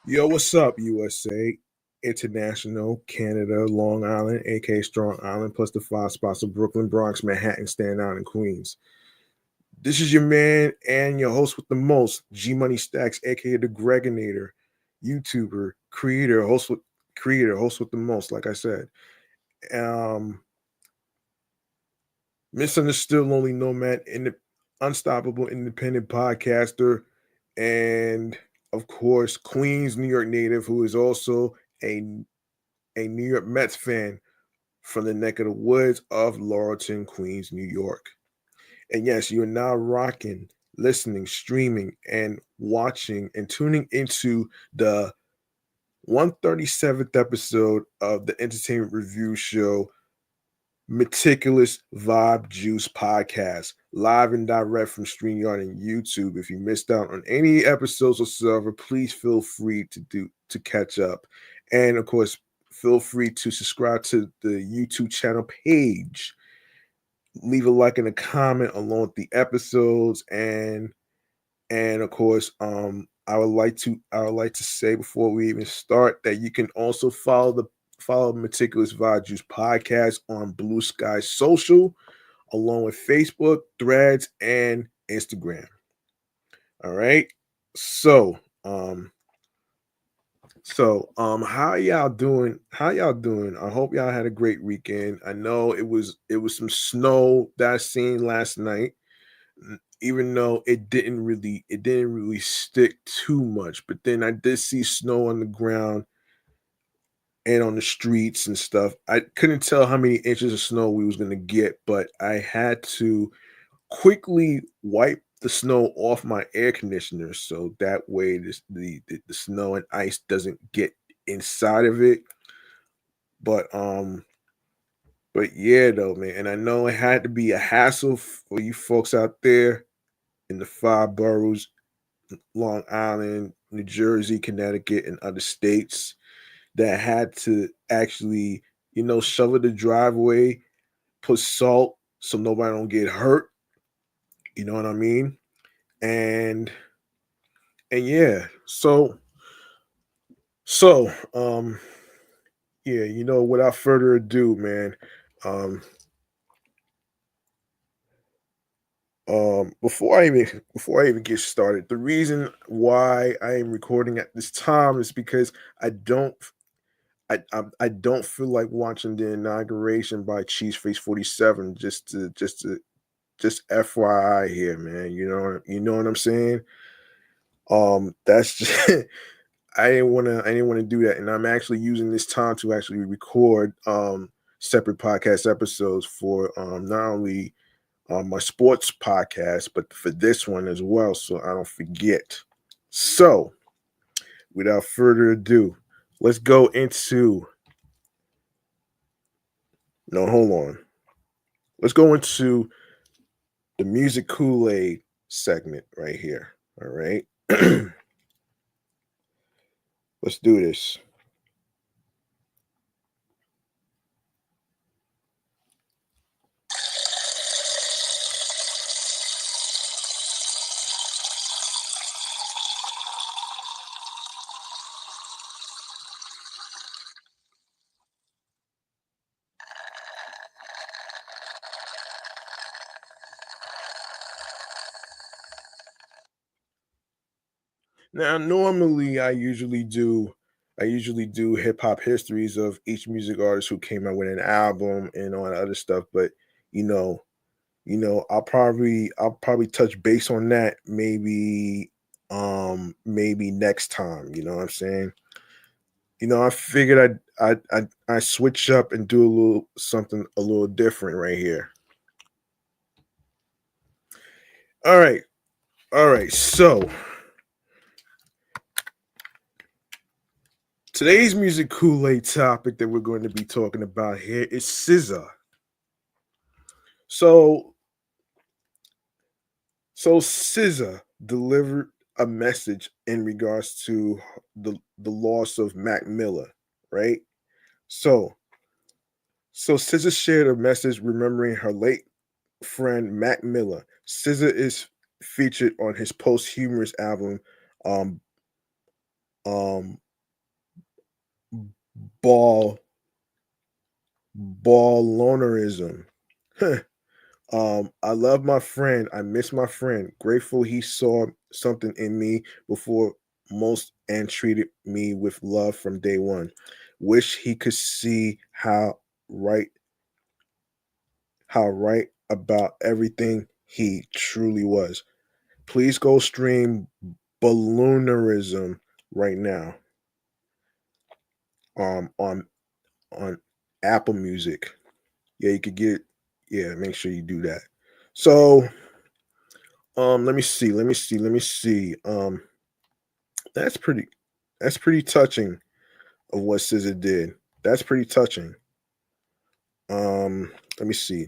Yo, what's up, USA, International, Canada, Long Island, aka Strong Island, plus the five spots of Brooklyn, Bronx, Manhattan, Staten Island, and Queens. This is your man and your host with the most, G Money Stacks, aka the Gregonator, YouTuber, host with the most, like I said. Um, Misunderstood Lonely Nomad, unstoppable independent podcaster, and of course, Queens, New York native, who is also a New York Mets fan from the neck of the woods of Laurelton, Queens, New York. And yes, you're now rocking, listening, streaming, and watching and tuning into the 137th episode of the entertainment review show Meticulous Vibe Juice Podcast, live and direct from StreamYard and YouTube. If you missed out on any episodes or server, please feel free to catch up. And of course, feel free to subscribe to the YouTube channel page. Leave a like and a comment along with the episodes, and of course, I would like to say before we even start that you can also follow Meticulous Vibe Juice Podcast on Blue Sky Social, along with Facebook, Threads, and Instagram. All right. So, how y'all doing? How y'all doing? I hope y'all had a great weekend. I know it was some snow that I seen last night, even though it didn't really stick too much. But then I did see snow on the ground and on the streets and stuff. I couldn't tell how many inches of snow we was gonna get, but I had to quickly wipe the snow off my air conditioner so that way the snow and ice doesn't get inside of it. But yeah though, man. And I know it had to be a hassle for you folks out there in the five boroughs, Long Island, New Jersey, Connecticut, and other states that had to actually, shovel the driveway, put salt so nobody don't get hurt. You know what I mean? And and yeah, so yeah, without further ado, man, um before I even get started, the reason why I am recording at this time is because I don't I don't feel like watching the inauguration by Cheeseface 47, just FYI here, man. You know what I'm saying? That's just I didn't want to do that, and I'm actually using this time to actually record separate podcast episodes for not only my sports podcast, but for this one as well, so I don't forget. So, without further ado, let's go into no, hold on. Let's go into the music Kool-Aid segment right here. All right. Let's do this. Now, normally I usually do hip hop histories of each music artist who came out with an album and all that other stuff, but you know, I'll probably touch base on that maybe next time, you know what I'm saying? I figured I switch up and do a little something a little different right here. All right. All right. So, today's music Kool-Aid topic that we're going to be talking about here is SZA. So, so SZA delivered a message in regards to the loss of Mac Miller, right? So, so SZA shared a message remembering her late friend Mac Miller. SZA is featured on his posthumous album, um, um ball ball lonerism. I love my friend. I miss my friend. Grateful he saw something in me before most and treated me with love from day one. Wish he could see right how right about everything he truly was. Please go stream Balloonerism right now on on Apple Music. Yeah, you could get yeah, make sure you do that. So, let me see. That's pretty that's pretty touching of what SZA did. That's pretty touching. Let me see.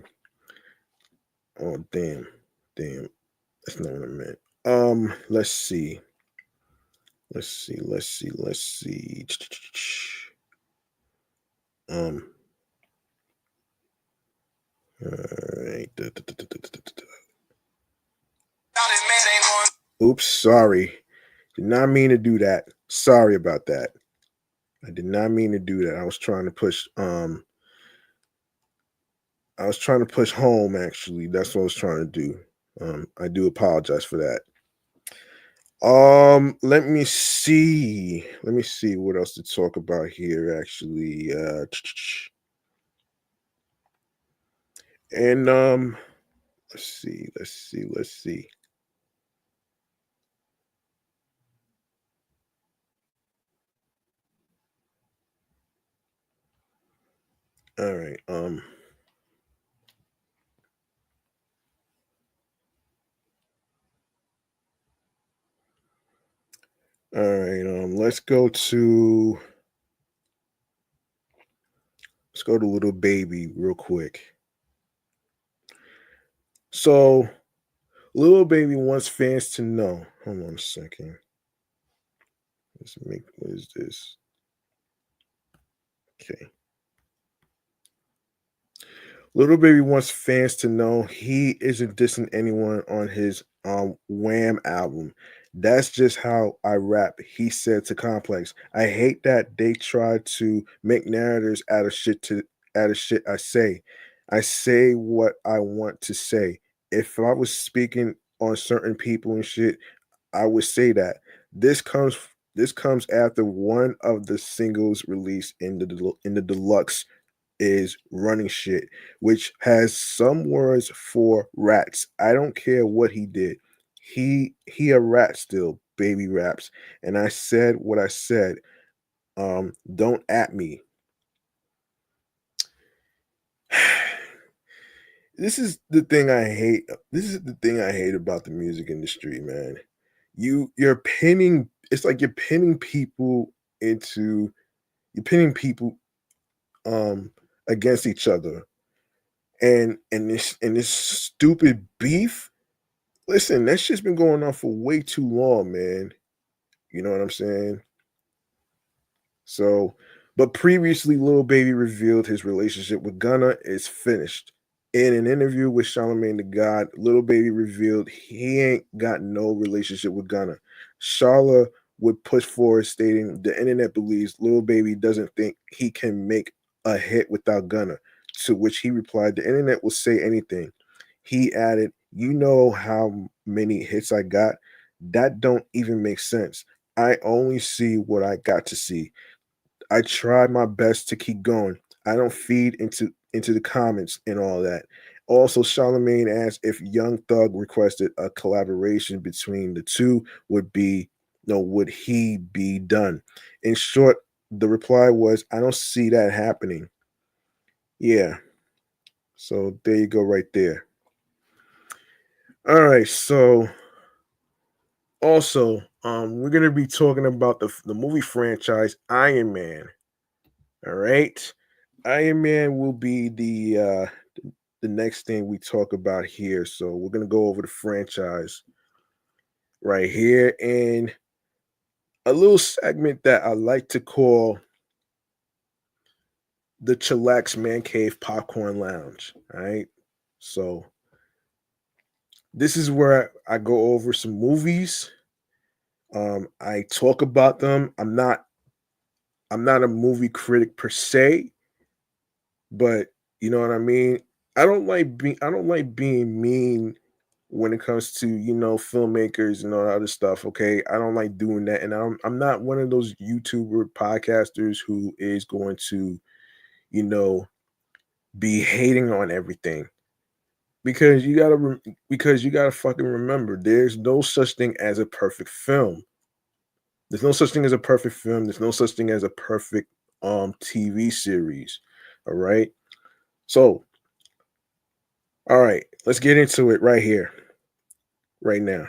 Oh damn. That's not what I meant. Let's see. Let's see. Um, all right. Oops, sorry. Did not mean to do that. Sorry about that. I did not mean to do that. I was trying to push home actually. That's what I was trying to do. I do apologize for that. Let me see. Let me see what else to talk about here actually. And let's see. All right. All right. Let's go to Little Baby real quick. So Little Baby wants fans to know. Hold on a second. What is this? Okay. Little Baby wants fans to know he isn't dissing anyone on his Wham album. That's just how I rap, he said to Complex. I hate that they try to make narratives out of shit I say. I say what I want to say. If I was speaking on certain people and shit, I would say that. This comes after one of the singles released in the deluxe is running shit, which has some words for rats. I don't care what he did. He a rat still, baby raps. And I said what I said. Don't at me. This is the thing I hate about the music industry, man. You're pinning it's like into you're pinning people um against each other and this stupid beef. Listen, that shit's been going on for way too long, man. You know what I'm saying? So, but previously, Lil Baby revealed his relationship with Gunna is finished. In an interview with Charlamagne the God, Lil Baby revealed he ain't got no relationship with Gunna. Charla would push forward, stating the internet believes Lil Baby doesn't think he can make a hit without Gunna. To which he replied, "The internet will say anything." He added, "You know how many hits I got? That don't even make sense. I only see what I got to see. I try my best to keep going. I don't feed into the comments and all that." Also, Charlemagne asked if Young Thug requested a collaboration between the two, would he be done? In short, the reply was, "I don't see that happening." Yeah. So there you go, right there. All right. So also, we're gonna be talking about the movie franchise Iron Man. All right. Iron Man will be the next thing we talk about here. So we're gonna go over the franchise right here and a little segment that I like to call the Chillax Man Cave Popcorn Lounge. All right. So this is where I go over some movies, I talk about them. I'm not a movie critic per se, but you know what I mean? I don't like being mean when it comes to, filmmakers and all that other stuff, okay? I don't like doing that. And I'm not one of those YouTuber podcasters who is going to, you know, be hating on everything. Because you gotta fucking remember there's no such thing as a perfect film. There's no such thing as a perfect film. There's no such thing as a perfect TV series. All right. So, all right, let's get into it right here, right now.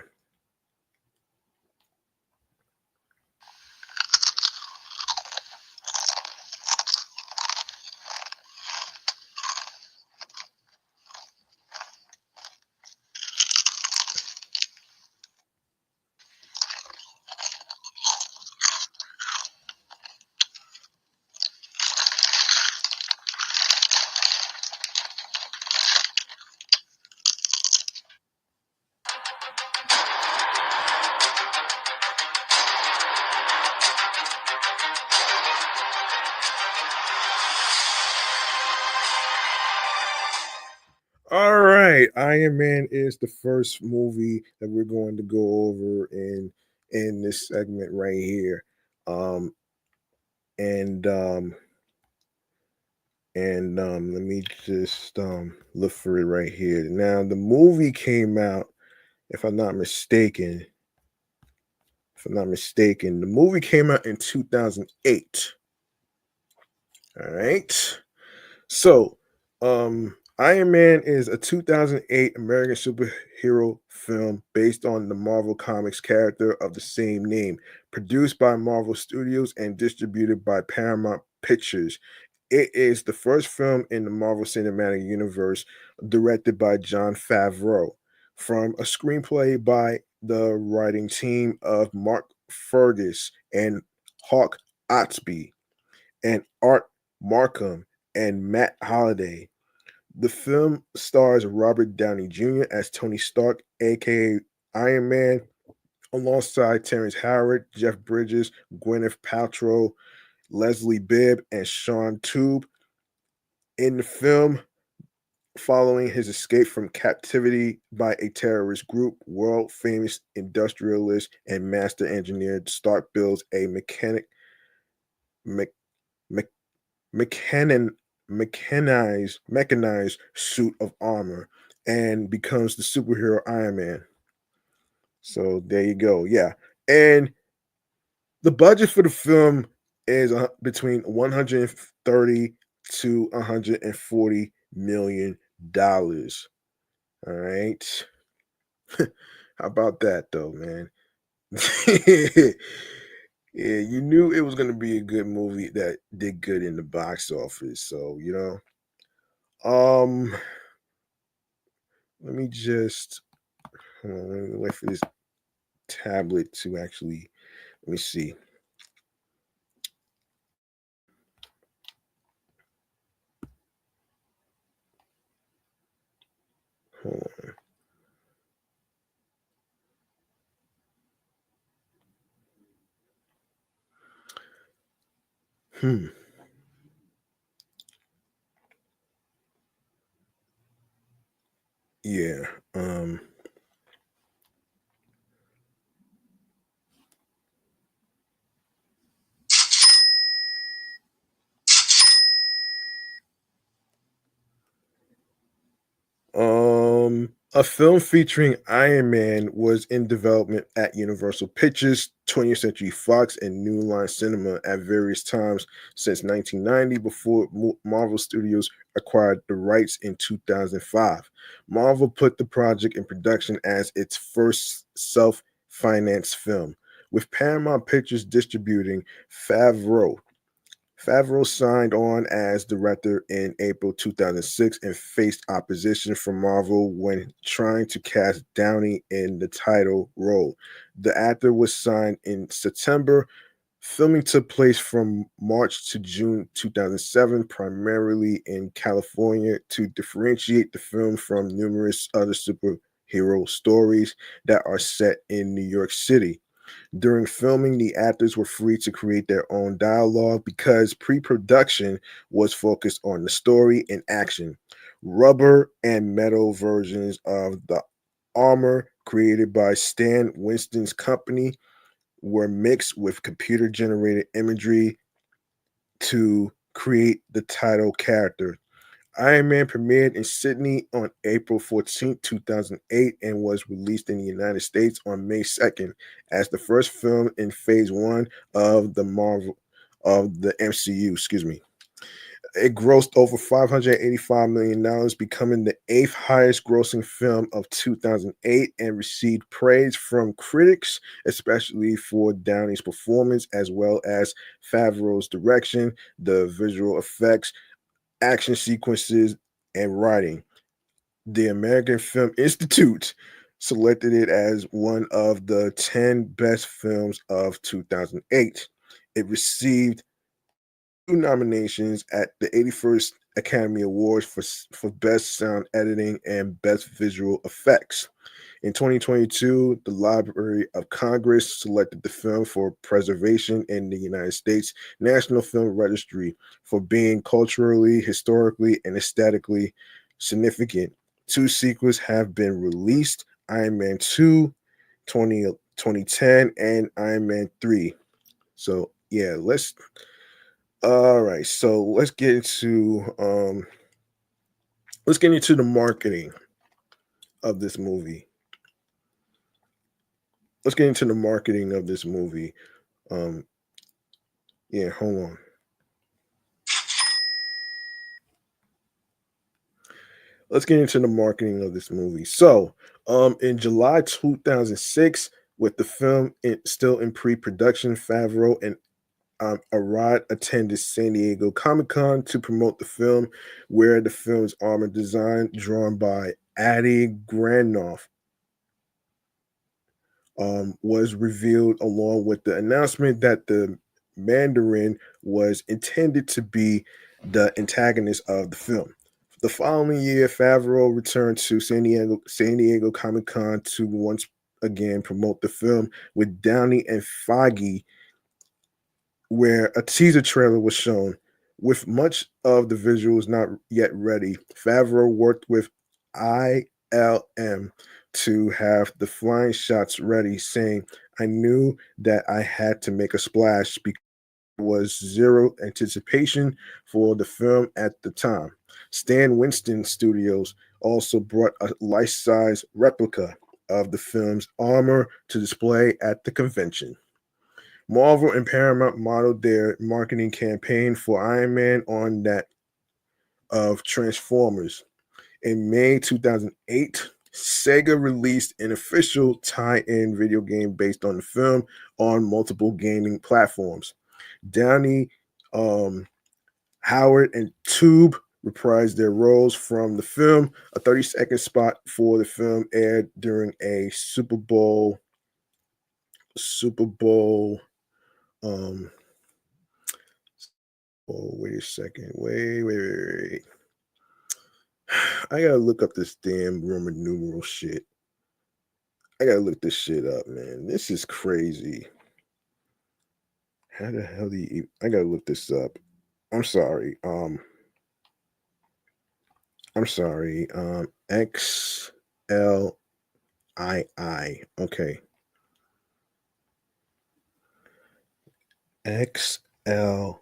All right, Iron Man is the first movie that we're going to go over in this segment right here. Um and let me just look for it right here. Now the movie came out, if I'm not mistaken, the movie came out in 2008. All right. So, Iron Man is a 2008 American superhero film based on the Marvel Comics character of the same name, produced by Marvel Studios and distributed by Paramount Pictures. It is the first film in the Marvel Cinematic Universe directed by Jon Favreau, from a screenplay by the writing team of Mark Fergus and Hawk Otsby and Art Markham and Matt Holliday. The film stars Robert Downey Jr. as Tony Stark, aka Iron Man, alongside Terrence Howard, Jeff Bridges, Gwyneth Paltrow, Leslie Bibb, and Sean Tube. In the film, following his escape from captivity by a terrorist group, world famous industrialist and master engineer Stark builds a me- mechanin, mechanized suit of armor and becomes the superhero Iron Man. So there you go. Yeah. And the budget for the film is between 130 to 140 million dollars. All right. How about that though, man? Yeah, you knew it was going to be a good movie that did good in the box office. So, um let me just hold on, let me wait for this tablet to actually, let me see. Hold on. Hmm. Yeah. Um a film featuring Iron Man was in development at Universal Pictures, 20th Century Fox, and New Line Cinema at various times since 1990 before Marvel Studios acquired the rights in 2005. Marvel put the project in production as its first self-financed film, with Paramount Pictures distributing. Favreau Favreau signed on as director in April 2006 and faced opposition from Marvel when trying to cast Downey in the title role. The actor was signed in September. Filming took place from March to June 2007, primarily in California, to differentiate the film from numerous other superhero stories that are set in New York City. During filming, the actors were free to create their own dialogue because pre production was focused on the story and action. Rubber and metal versions of the armor created by Stan Winston's company were mixed with computer generated imagery to create the title character. Iron Man premiered in Sydney on April 14th, 2008, and was released in the United States on May 2nd as the first film in phase one of the MCU, excuse me. It grossed over $585 million, becoming the eighth highest grossing film of 2008, and received praise from critics, especially for Downey's performance, as well as Favreau's direction, the visual effects, action sequences, and writing. The American Film Institute selected it as one of the 10 best films of 2008. It received two nominations at the 81st Academy Awards for Best Sound Editing and Best Visual Effects. In 2022, the Library of Congress selected the film for preservation in the United States National Film Registry for being culturally, historically, and aesthetically significant. Two sequels have been released: Iron Man 2, 2010, and Iron Man 3. So, yeah, all right, so let's get into the marketing of this movie. Let's get into the marketing of this movie. Um, yeah, hold on. Let's get into the marketing of this movie. So, in July 2006, with the film still in pre-production, Favreau and Arad attended San Diego Comic Con to promote the film, where the film's armor design, drawn by Adi Granoff, was revealed, along with the announcement that the Mandarin was intended to be the antagonist of the film. The following year, Favreau returned to San Diego Comic Con to once again promote the film with Downey and Feige, where a teaser trailer was shown. With much of the visuals not yet ready, Favreau worked with ILM to have the flying shots ready, saying, "I knew that I had to make a splash because there was zero anticipation for the film at the time." Stan Winston Studios also brought a life size replica of the film's armor to display at the convention. Marvel and Paramount modeled their marketing campaign for Iron Man on that of Transformers. In May 2008, Sega released an official tie-in video game based on the film on multiple gaming platforms. Downey, um, Howard, and Tube reprised their roles from the film. A 30-second spot for the film aired during a Super Bowl. Um, oh, wait a second. Wait. I gotta look up this damn Roman numeral shit. I gotta look this shit up, man. This is crazy. How the hell do you? I gotta look this up. I'm sorry. I'm sorry. XLII. Okay. XLII.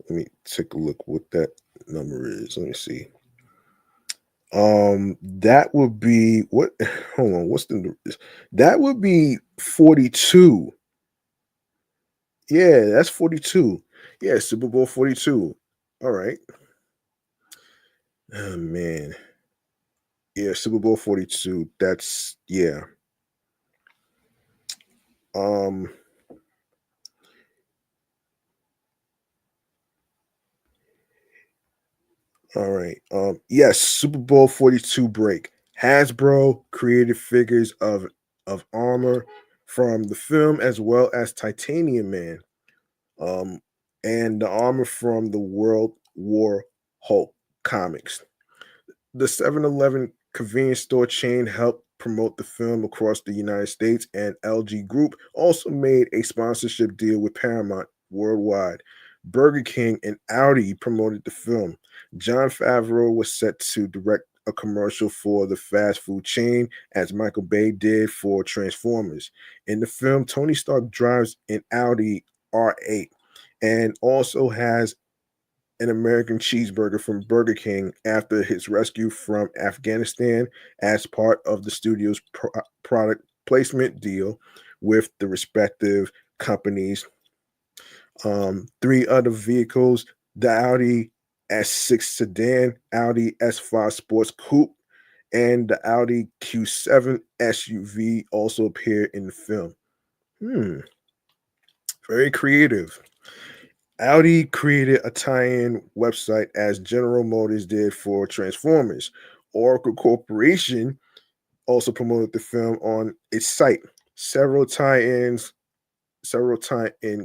Let me take a look what that number is. Let me see. That would be what? Hold on. That would be 42. Yeah, that's 42. Yeah, Super Bowl 42. All right. Oh man. Yeah, Super Bowl 42. That's yeah. Um all right. Yes, Super Bowl 42 break. Hasbro created figures of armor from the film, as well as Titanium Man. Um and the armor from the World War Hulk comics. The 7-Eleven convenience store chain helped promote the film across the United States, and LG Group also made a sponsorship deal with Paramount worldwide. Burger King and Audi promoted the film. Jon Favreau was set to direct a commercial for the fast food chain, as Michael Bay did for Transformers. In the film, Tony Stark drives an Audi R8 and also has an American cheeseburger from Burger King after his rescue from Afghanistan as part of the studio's product placement deal with the respective companies. Three other vehicles: the Audi S6 sedan, Audi S5 Sports Coupe, and the Audi Q7 SUV also appear in the film. Very creative. Audi created a tie-in website as General Motors did for Transformers. Oracle Corporation also promoted the film on its site. Several tie-in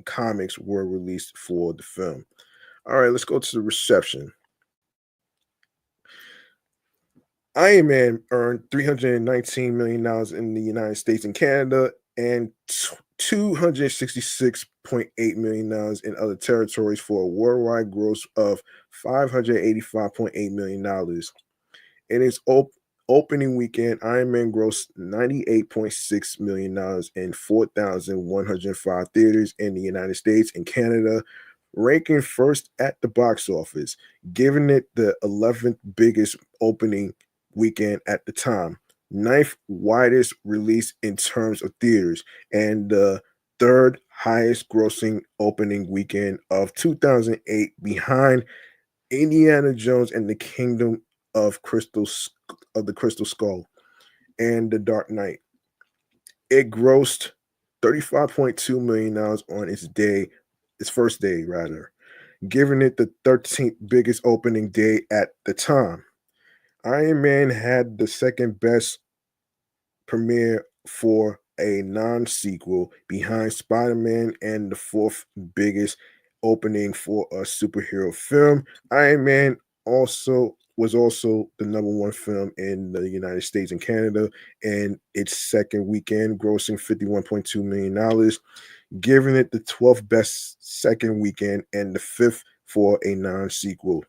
comics were released for the film. All right, let's go to the reception. Iron Man earned $319 million in the United States and Canada and $266.8 million in other territories for a worldwide gross of $585.8 million. In its opening weekend, Iron Man grossed $98.6 million in 4,105 theaters in the United States and Canada, ranking first at the box office, giving it the 11th biggest opening weekend at the time, ninth widest release in terms of theaters, and the third highest grossing opening weekend of 2008, behind Indiana Jones and the Kingdom of the Crystal Skull and The Dark Knight. It grossed $35.2 million on its first day rather, giving it the 13th biggest opening day at the time. Iron Man had the second best premiere for a non-sequel, behind Spider-Man, and the fourth biggest opening for a superhero film. Iron Man was also the number one film in the United States and Canada in its second weekend, grossing $51.2 million, giving it the 12th best second weekend and the fifth for a non-sequel.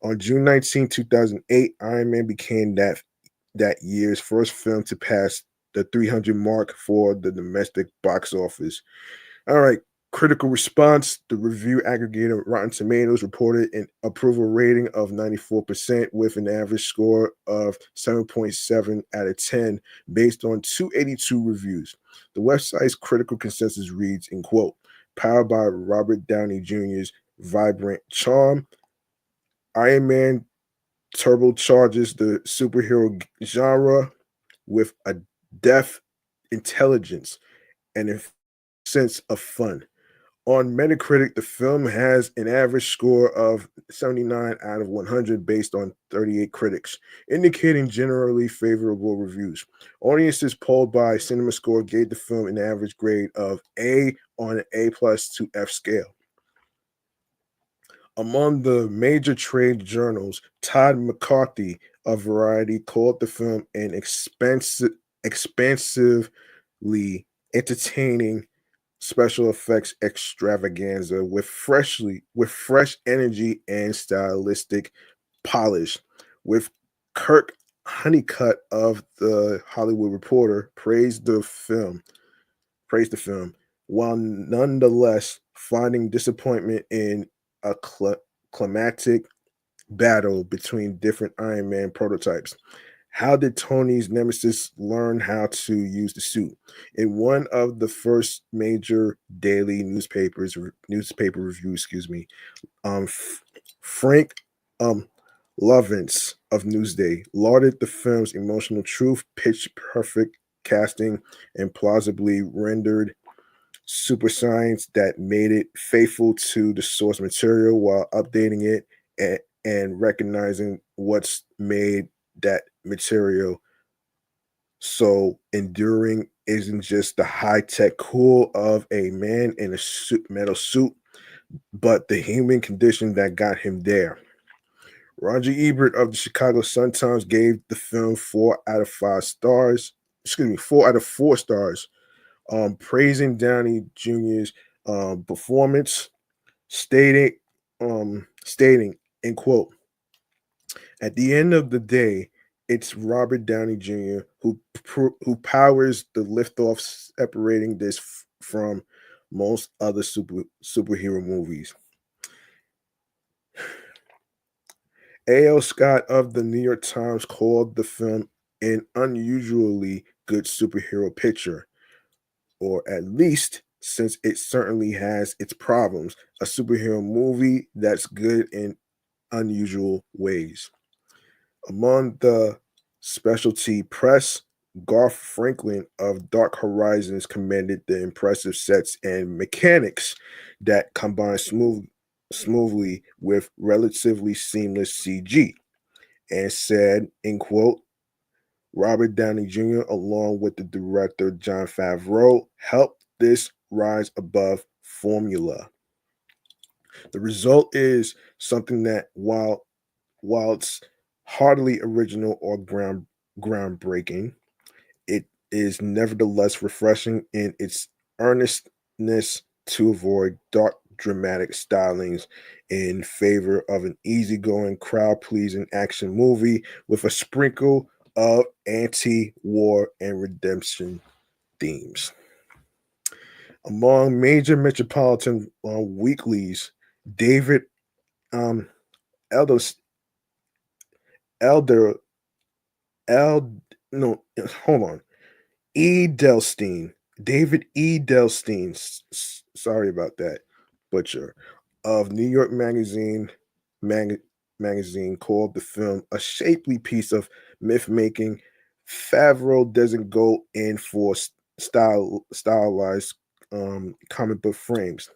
On June 19, 2008, Iron Man became that year's first film to pass the 300 mark for the domestic box office. All right, critical response. The review aggregator Rotten Tomatoes reported an approval rating of 94% with an average score of 7.7 out of 10 based on 282 reviews. The website's critical consensus reads, in quote, "Powered by Robert Downey Jr.'s vibrant charm, Iron Man turbocharges the superhero genre with a depth, intelligence, and a sense of fun." On Metacritic, the film has an average score of 79 out of 100 based on 38 critics, indicating generally favorable reviews. Audiences polled by CinemaScore gave the film an average grade of A on an A plus to F scale. Among the major trade journals, Todd McCarthy of Variety called the film an expansively entertaining special effects extravaganza with fresh energy and stylistic polish. With Kirk Honeycutt of the Hollywood Reporter praised the film, while nonetheless finding disappointment in a climatic battle between different Iron Man prototypes. How did Tony's nemesis learn how to use the suit? In one of the first major daily newspaper reviews, Frank Lovins of Newsday lauded the film's emotional truth, pitch perfect casting, and plausibly rendered super science that made it faithful to the source material while updating it and recognizing what's made that material so enduring isn't just the high-tech cool of a man in a metal suit, but the human condition that got him there. Roger Ebert of the Chicago Sun-Times gave the film 4 out of 5 stars. Excuse me, 4 out of 4 stars, praising Downey Jr.'s performance, stating, stating, in quote, "At the end of the day, it's Robert Downey Jr. who powers the liftoff, separating this from most other superhero movies." A.L. Scott of the New York Times called the film an unusually good superhero picture, or at least, since it certainly has its problems, a superhero movie that's good in unusual ways. Among the specialty press, Garth Franklin of Dark Horizons commended the impressive sets and mechanics that combine smoothly with relatively seamless CG, and said, in quote, "Robert Downey Jr., along with the director Jon Favreau, helped this rise above formula. The result is something that, while it's hardly original or groundbreaking, it is nevertheless refreshing in its earnestness to avoid dark, dramatic stylings in favor of an easygoing, crowd pleasing action movie with a sprinkle of anti war and redemption themes." Among major metropolitan weeklies, David um, Elders, Elder, El, no, hold on. Edelstein, David Edelstein, sorry about that, butcher, of New York mag, Magazine called the film a shapely piece of myth making. Favreau doesn't go in for stylized comic book frames.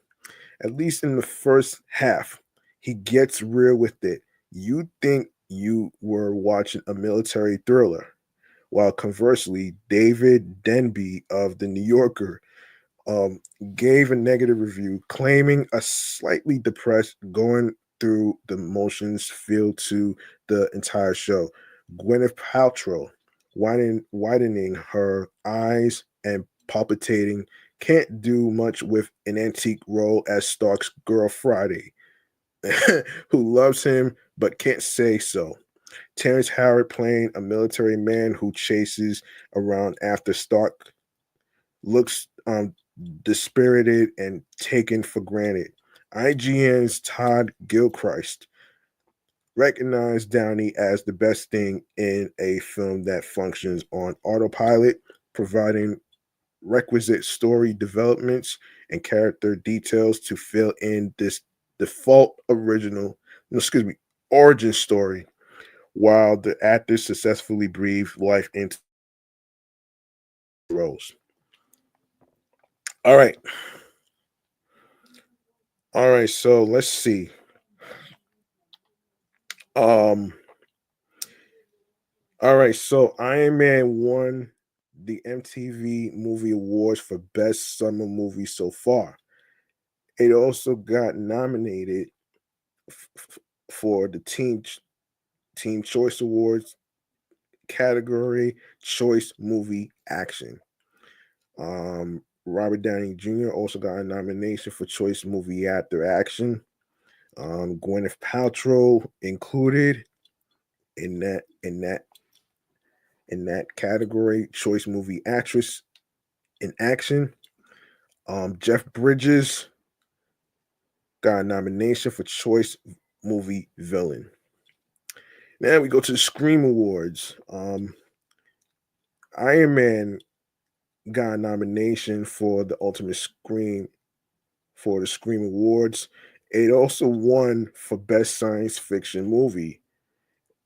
At least in the first half, he gets real with it. You think you were watching a military thriller, while conversely, David Denby of The New Yorker um, gave a negative review, claiming a slightly depressed, going through the motions feel to the entire show. Gwyneth Paltrow, widening her eyes and palpitating, can't do much with an antique role as Stark's girl Friday, who loves him but can't say so. Terrence Howard playing a military man who chases around after Stark looks dispirited and taken for granted. IGN's Todd Gilchrist recognized Downey as the best thing in a film that functions on autopilot, providing requisite story developments and character details to fill in this default original, no, excuse me, origin story, while the actors successfully breathe life into roles. All right. All right, so let's see. Um, all right, so Iron Man won the MTV Movie Awards for Best Summer Movie so far. It also got nominated for the Team Choice Awards category, Choice Movie Action. Robert Downey Jr. also got a nomination for Choice Movie Actor Action. Gwyneth Paltrow included in that category, Choice Movie Actress in Action. Jeff Bridges got a nomination for Choice Movie Villain. Now we go to the Scream Awards. Iron Man got a nomination for the Ultimate Scream for the Scream Awards. It also won for Best Science Fiction Movie,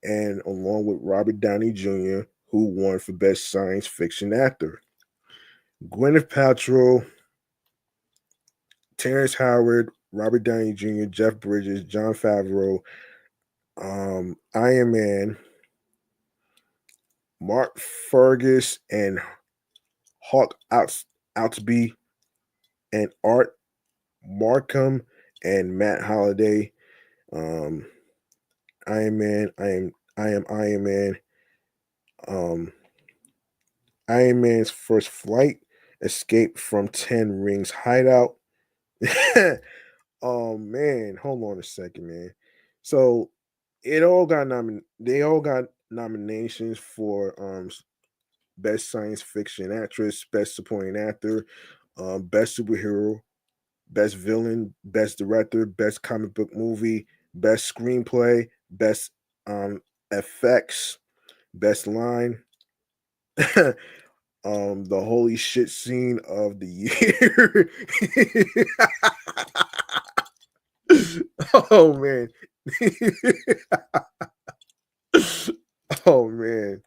and along with Robert Downey Jr., who won for Best Science Fiction Actor. Gwyneth Paltrow, Terrence Howard, Robert Downey Jr., Jeff Bridges, Jon Favreau, Iron Man, Mark Fergus, and Hawk Outsby, and Art Markham and Matt Holliday. Um, Iron Man. I am Iron Man. Um, Iron Man's first flight, escape from Ten Rings hideout. Oh man, hold on a second, man. So they all got nominations for best science fiction actress, best supporting actor, best superhero, best villain, best director, best comic book movie, best screenplay, best effects, best line. The holy shit scene of the year. Oh man. Oh man.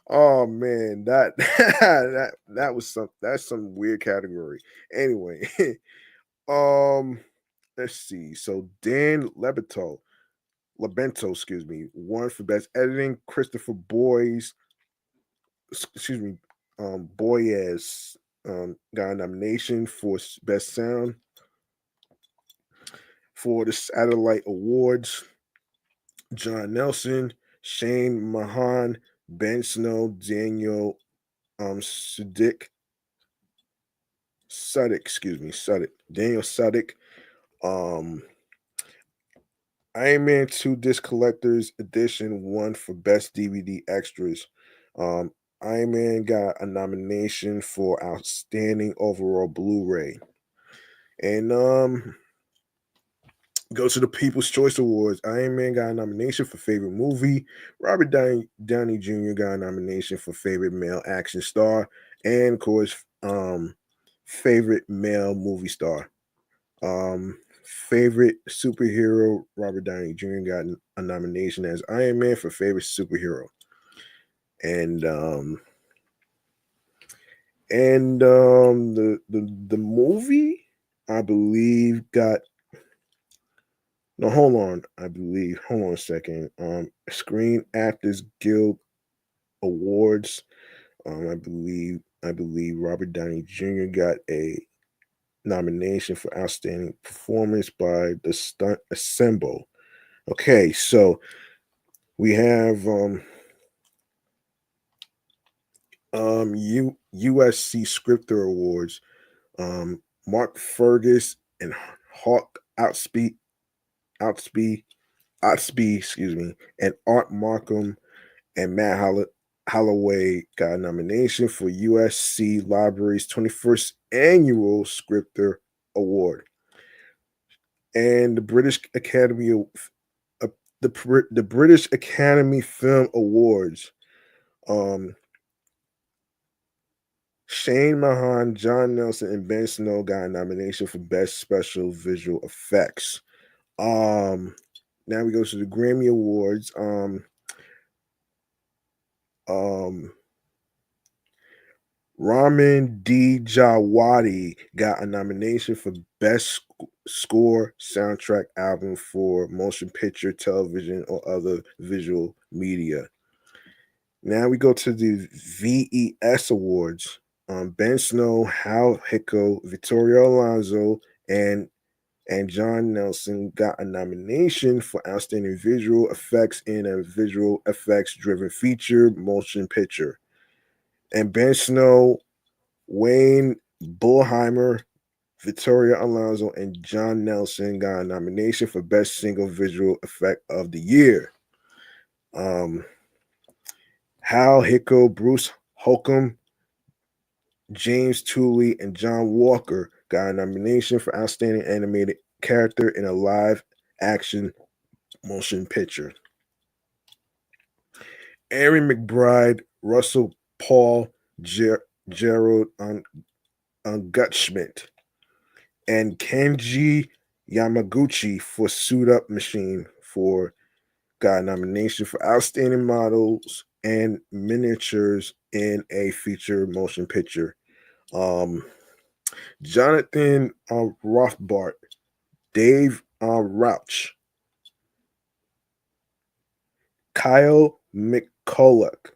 Oh man, that that was that's some weird category. Anyway, um, let's see. So Dan Labento, excuse me, won for best editing. Christopher excuse me, Boyes, got a nomination for best sound for the Satellite Awards. John Nelson, Shane Mahan, Ben Snow, Daniel Suddick, excuse me, Daniel Suddick. Um, Iron Man 2 Disc Collector's Edition won for Best DVD Extras. Um, Iron Man got a nomination for Outstanding Overall Blu-ray. And go to the People's Choice Awards. Iron Man got a nomination for favorite movie. Robert Downey Jr. got a nomination for favorite male action star, and of course, favorite male movie star. Favorite superhero, Robert Downey Jr. got a nomination as Iron Man for favorite superhero. And the movie, I believe, got no, hold on. I believe, hold on a second. Screen Actors Guild Awards. I believe Robert Downey Jr. got a nomination for outstanding performance by the stunt assemble. Okay, so we have USC Scripter Awards. Mark Fergus and Hawk Outspeed, excuse me, and Art Markham and Matt Holloway got a nomination for USC Library's 21st Annual Scripter Award. And the British Academy the British Academy Film Awards. Shane Mahan, John Nelson, and Ben Snow got a nomination for Best Special Visual Effects. Now we go to the Grammy Awards. Um, Ramin D. Jawadi got a nomination for Best Score Soundtrack Album for Motion Picture, Television, or Other Visual Media. Now we go to the VES Awards. Ben Snow, Hal Hicko, Victoria Alonso, and John Nelson got a nomination for Outstanding Visual Effects in a Visual Effects Driven Feature Motion Picture. And Ben Snow, Wayne Bullheimer, Victoria Alonso, and John Nelson got a nomination for Best Single Visual Effect of the Year. Hal Hicko, Bruce Holcomb, James Tooley, and John Walker got a nomination for Outstanding Animated Character in a Live Action Motion Picture. Aaron McBride, Russell Paul, Gerald Gutschmidt, and Kenji Yamaguchi for Suit Up Machine got a nomination for Outstanding Models and Miniatures in a Feature Motion Picture. Jonathan Rothbart, Dave Rauch, Kyle McCulloch,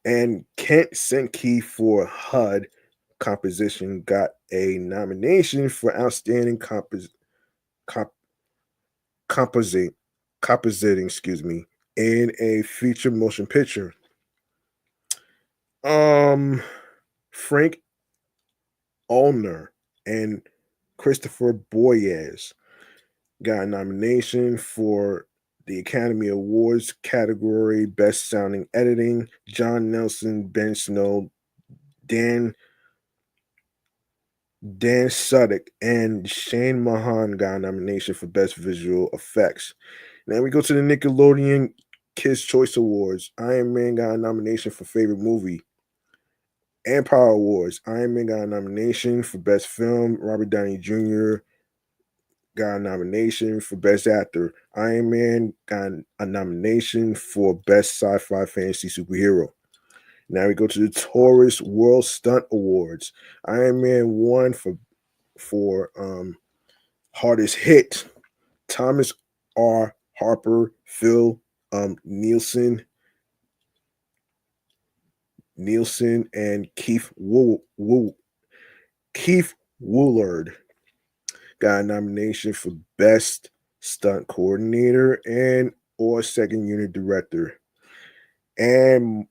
and Kent Senke for HUD composition got a nomination for Outstanding comp- composite compositing, excuse me, in a feature motion picture. Um, Frank Ulner and Christopher Boyes got a nomination for the Academy Awards category Best Sounding Editing. John Nelson, Ben Snow, Dan Dan Suddick, and Shane Mahan got a nomination for Best Visual Effects. Now we go to the Nickelodeon Kids' Choice Awards. Iron Man got a nomination for Favorite Movie. Empire Awards. Iron Man got a nomination for Best Film. Robert Downey Jr. got a nomination for Best Actor. Iron Man got a nomination for Best Sci-Fi Fantasy Superhero. Now we go to the Taurus World Stunt Awards. Iron Man won for hardest hit. Thomas R. Harper, Phil Nielsen, and Keith Woolard got a nomination for Best Stunt Coordinator and or Second Unit Director. And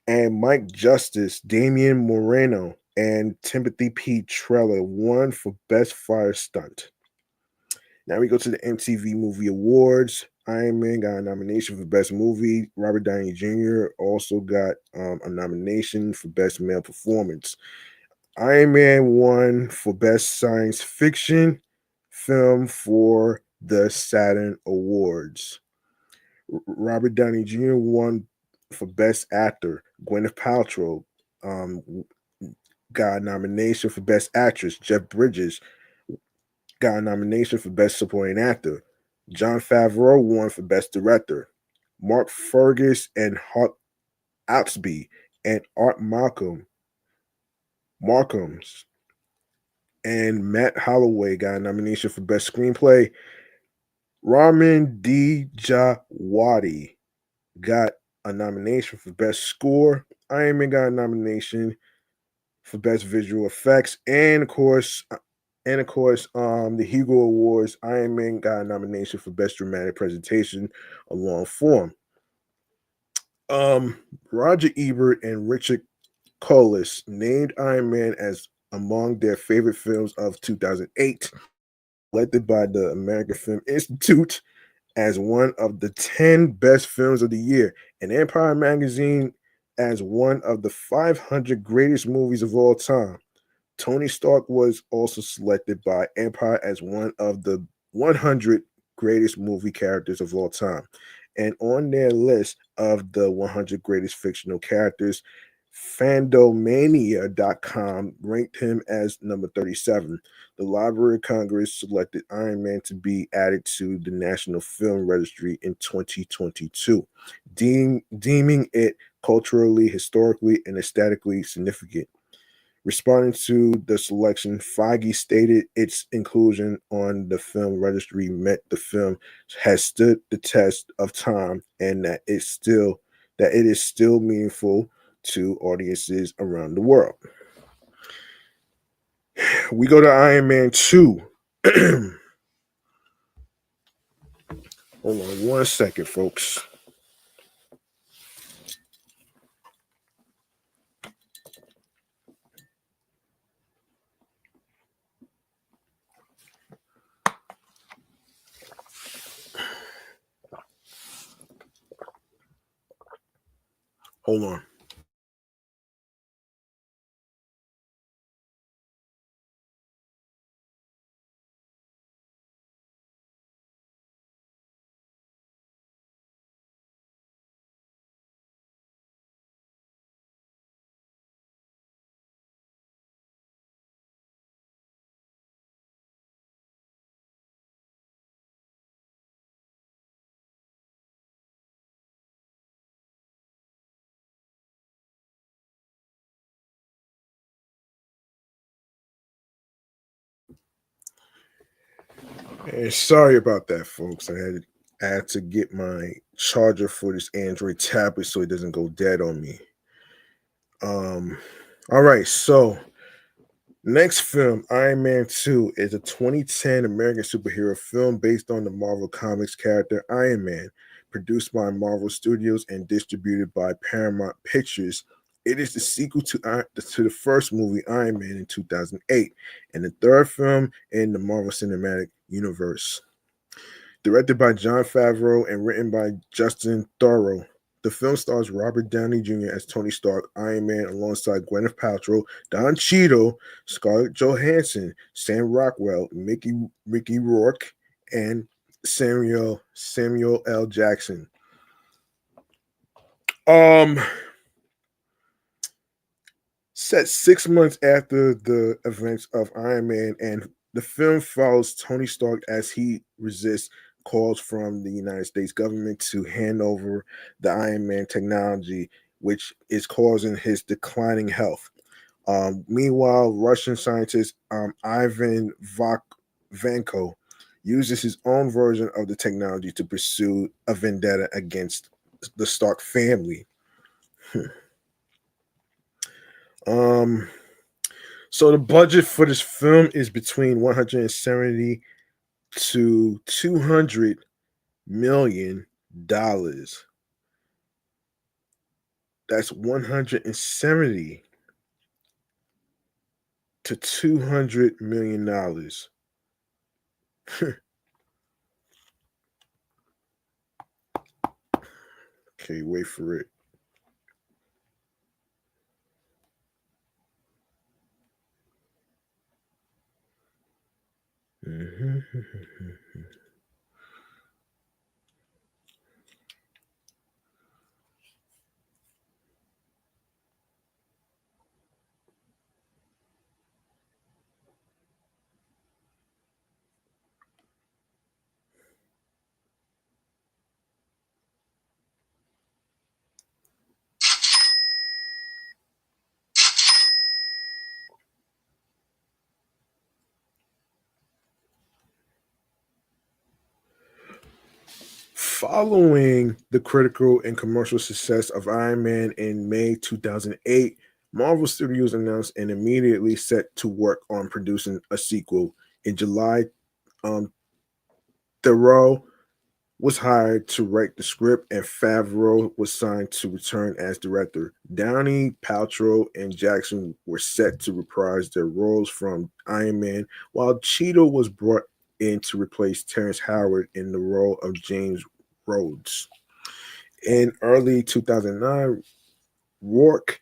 Mike Justice, Damian Moreno, and Timothy P. Trella won for Best Fire Stunt. Now we go to the MTV Movie Awards. Iron Man got a nomination for Best Movie. Robert Downey Jr. also got a nomination for Best Male Performance. Iron Man won for Best Science Fiction Film for the Saturn Awards. Robert Downey Jr. won for Best Actor. Gwyneth Paltrow um, got a nomination for Best Actress. Jeff Bridges got a nomination for Best Supporting Actor. Jon Favreau won for Best Director. Mark Fergus and Hawk Outsby and Art Markhams and Matt Holloway got a nomination for Best Screenplay. Ramin Djawadi got a nomination for Best Score. Iron Man got a nomination for Best Visual Effects, and of course, the Hugo Awards. Iron Man got a nomination for Best Dramatic Presentation, a long form. Um, Roger Ebert and Richard Collis named Iron Man as among their favorite films of 2008, elected by the American Film Institute as one of the 10 best films of the year, and Empire Magazine as one of the 500 greatest movies of all time. Tony Stark was also selected by Empire as one of the 100 greatest movie characters of all time. And on their list of the 100 greatest fictional characters, Fandomania.com ranked him as number 37. The Library of Congress selected Iron Man to be added to the National Film Registry in 2022, deeming it culturally, historically, and aesthetically significant. Responding to the selection, Feige stated its inclusion on the film registry meant the film has stood the test of time and that it is still meaningful to audiences around the world. We go to Iron Man 2. Hold on 1 second, folks. Hold on. Hey, sorry about that, folks. I had to get my charger for this Android tablet so it doesn't go dead on me. All right, so Next film, Iron Man 2, is a 2010 American superhero film based on the Marvel Comics character Iron Man, produced by Marvel Studios and distributed by Paramount Pictures. It is the sequel to the first movie, Iron Man, in 2008, and the third film in the Marvel Cinematic Universe. Directed by Jon Favreau and written by Justin Thoreau. The film stars Robert Downey Jr. as Tony Stark, Iron Man, alongside Gwyneth Paltrow, Don Cheadle, Scarlett Johansson, Sam Rockwell, Mickey Rourke, and Samuel L. Jackson. Um, Set 6 months after the events of Iron Man, and the film follows Tony Stark as he resists calls from the United States government to hand over the Iron Man technology, which is causing his declining health. Meanwhile, Russian scientist Ivan Vanko uses his own version of the technology to pursue a vendetta against the Stark family. um, So the budget for this film is between 170 to 200 million dollars. That's 170 to $200 million. Okay, wait for it. Mhm. Following the critical and commercial success of Iron Man in May 2008, Marvel Studios announced and immediately set to work on producing a sequel. In July, um, Theroux was hired to write the script, and Favreau was signed to return as director. Downey, Paltrow, and Jackson were set to reprise their roles from Iron Man, while Cheadle was brought in to replace Terrence Howard in the role of James Rhodes. In early 2009, Rourke,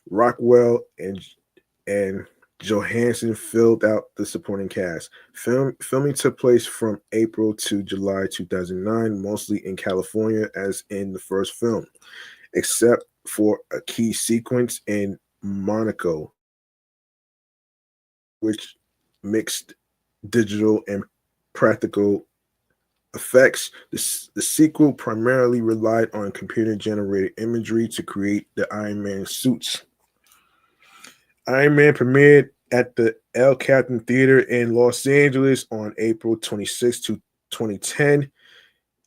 Rockwell, and Johansson filled out the supporting cast. Filming took place from April to July 2009, mostly in California, as in the first film, except for a key sequence in Monaco, which mixed digital and practical effects. The sequel primarily relied on computer generated imagery to create the Iron Man suits. Iron Man premiered at the El Capitan Theater in Los Angeles on April 26, 2010,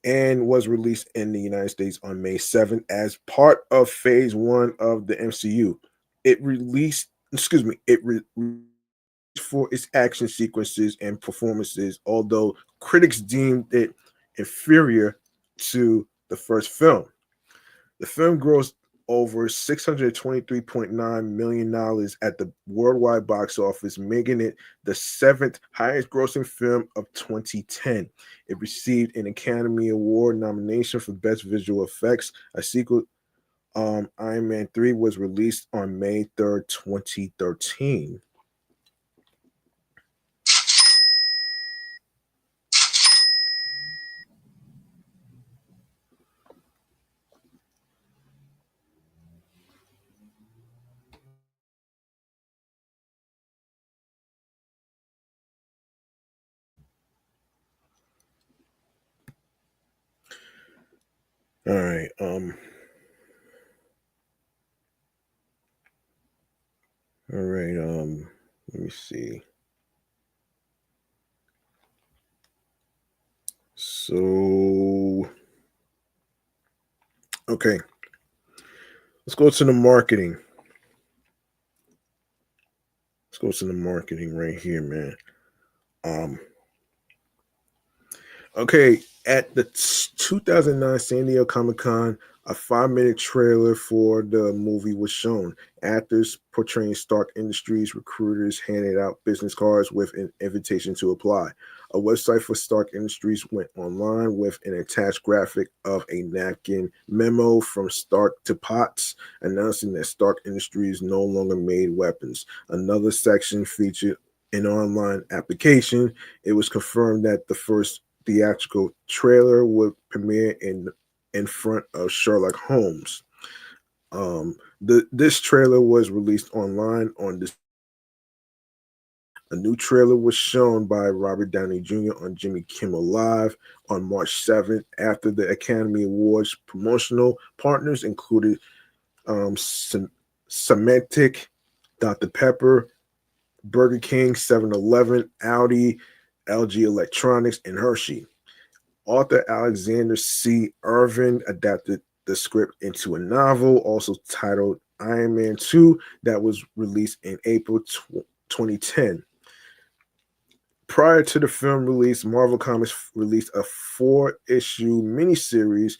and was released in the United States on May 7th as part of Phase 1 of the MCU. It released for its action sequences and performances, although critics deemed it inferior to the first film. The film grossed over $623.9 million at the worldwide box office, making it the seventh highest grossing film of 2010. It received an Academy Award nomination for Best Visual Effects. A sequel, Iron Man 3, was released on May 3rd, 2013. All right. All right. Let me see. So, okay, let's go to the marketing. Let's go to the marketing right here, man. Um, Okay, at the 2009 San Diego Comic Con, a 5-minute trailer for the movie was shown. Actors portraying Stark Industries recruiters handed out business cards with an invitation to apply. A website for Stark Industries went online with an attached graphic of a napkin memo from Stark to Potts announcing that Stark Industries no longer made weapons. Another section featured an online application. It was confirmed that the first theatrical trailer would premiere in front of Sherlock Holmes. This trailer was released online on this. A new trailer was shown by Robert Downey Jr. on Jimmy Kimmel Live on March 7th after the Academy Awards. Promotional partners included Symantec, Dr. Pepper, Burger King, 7-Eleven, Audi, LG Electronics, and Hershey. Author Alexander C. Irvin adapted the script into a novel, also titled Iron Man 2, that was released in April 2010. Prior to the film release, Marvel Comics released a 4-issue miniseries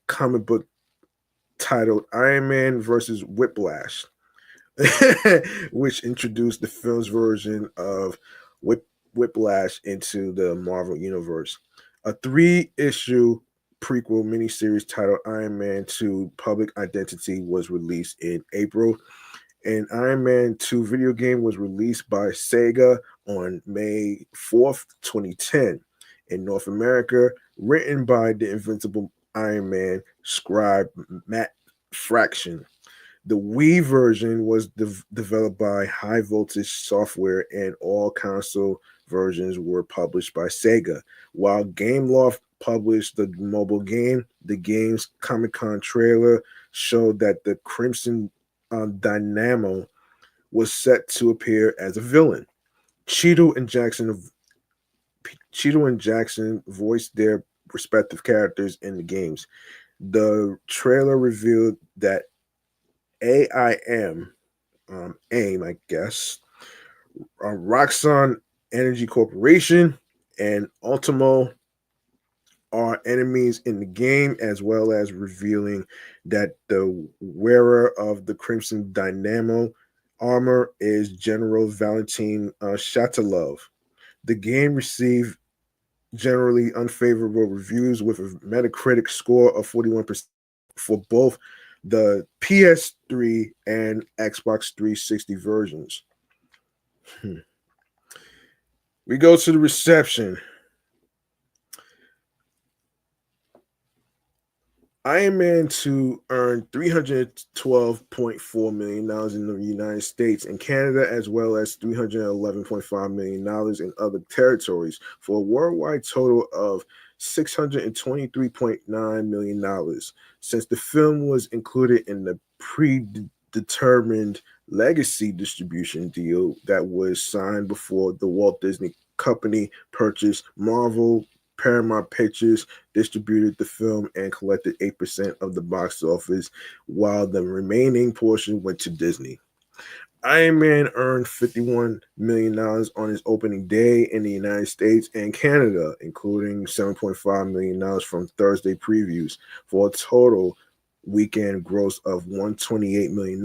comic book titled Iron Man versus Whiplash, which introduced the film's version of Whiplash into the Marvel Universe. A 3-issue prequel miniseries titled Iron Man 2 Public Identity was released in April. An Iron Man 2 video game was released by Sega on May 4th, 2010. In North America, written by the Invincible Iron Man scribe Matt Fraction. The Wii version was developed by High Voltage Software, and all console versions were published by Sega. While Gameloft published the mobile game, the game's Comic Con trailer showed that the Crimson Dynamo was set to appear as a villain. Cheeto and Jackson voiced their respective characters in the games. The trailer revealed that AIM, I guess, Roxxon Energy Corporation, and Ultimo are enemies in the game, as well as revealing that the wearer of the Crimson Dynamo armor is General Valentin Shatilov. The game received generally unfavorable reviews with a Metacritic score of 41% for both the PS3 and Xbox 360 versions. We go to the reception. Iron Man 2 earned $312.4 million in the United States and Canada, as well as $311.5 million in other territories, for a worldwide total of $623.9 million. Since the film was included in the predetermined legacy distribution deal that was signed before the Walt Disney Company purchased Marvel, Paramount Pictures distributed the film and collected 8% of the box office, while the remaining portion went to Disney. Iron Man earned $51 million on its opening day in the United States and Canada, including $7.5 million from Thursday previews, for a total weekend gross of $128 million,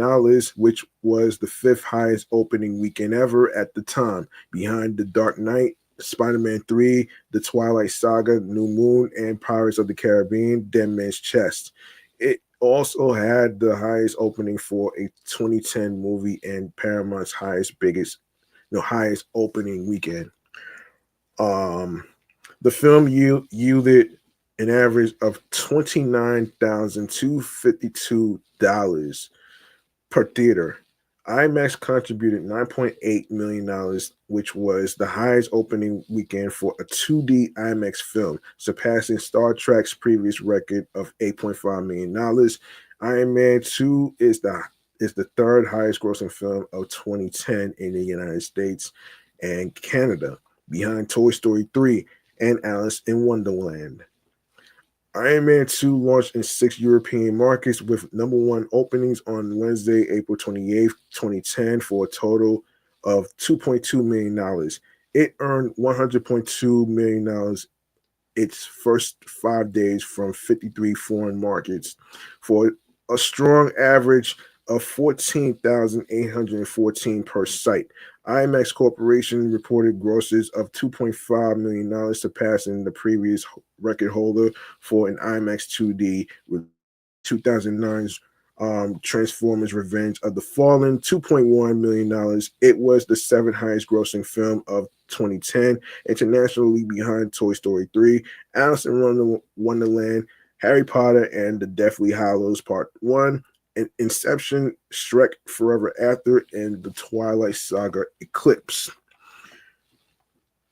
which was the 5th highest opening weekend ever at the time, behind The Dark Knight, Spider-Man 3, The Twilight Saga, New Moon, and Pirates of the Caribbean, Dead Man's Chest. It also had the highest opening for a 2010 movie and Paramount's highest opening weekend. The film yielded an average of $29,252 per theater. IMAX contributed $9.8 million, which was the highest opening weekend for a 2D IMAX film, surpassing Star Trek's previous record of $8.5 million. Iron Man 2 is the third highest grossing film of 2010 in the United States and Canada, behind Toy Story 3 and Alice in Wonderland. Iron Man 2 launched in 6 European markets with number one openings on Wednesday, April 28th, 2010, for a total of $2.2 million. It earned $100.2 million its first 5 days from 53 foreign markets for a strong average of 14,814 per site. IMAX Corporation reported grosses of $2.5 million, surpassing the previous record holder for an IMAX 2D 2009's Transformers Revenge of the Fallen, $2.1 million. It was the seventh highest grossing film of 2010, internationally behind Toy Story 3, Alice in Wonderland, Harry Potter and the Deathly Hallows Part 1, Inception, Shrek Forever After, and the Twilight Saga Eclipse.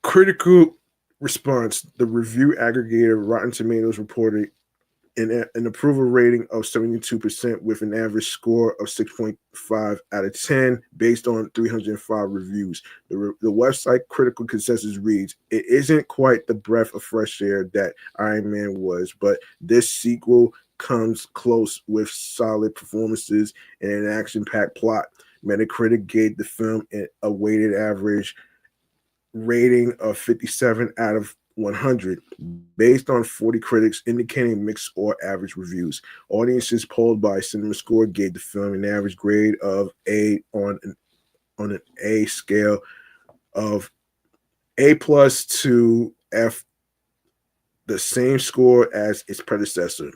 Critical response. The review aggregator Rotten Tomatoes reported an approval rating of 72% with an average score of 6.5 out of 10 based on 305 reviews. The website Critical Consensus reads, "It isn't quite the breath of fresh air that Iron Man was, but this sequel comes close with solid performances and an action-packed plot." Metacritic gave the film a weighted average rating of 57 out of 100, based on 40 critics indicating mixed or average reviews. Audiences polled by CinemaScore gave the film an average grade of A on an A scale of A plus to F, the same score as its predecessor.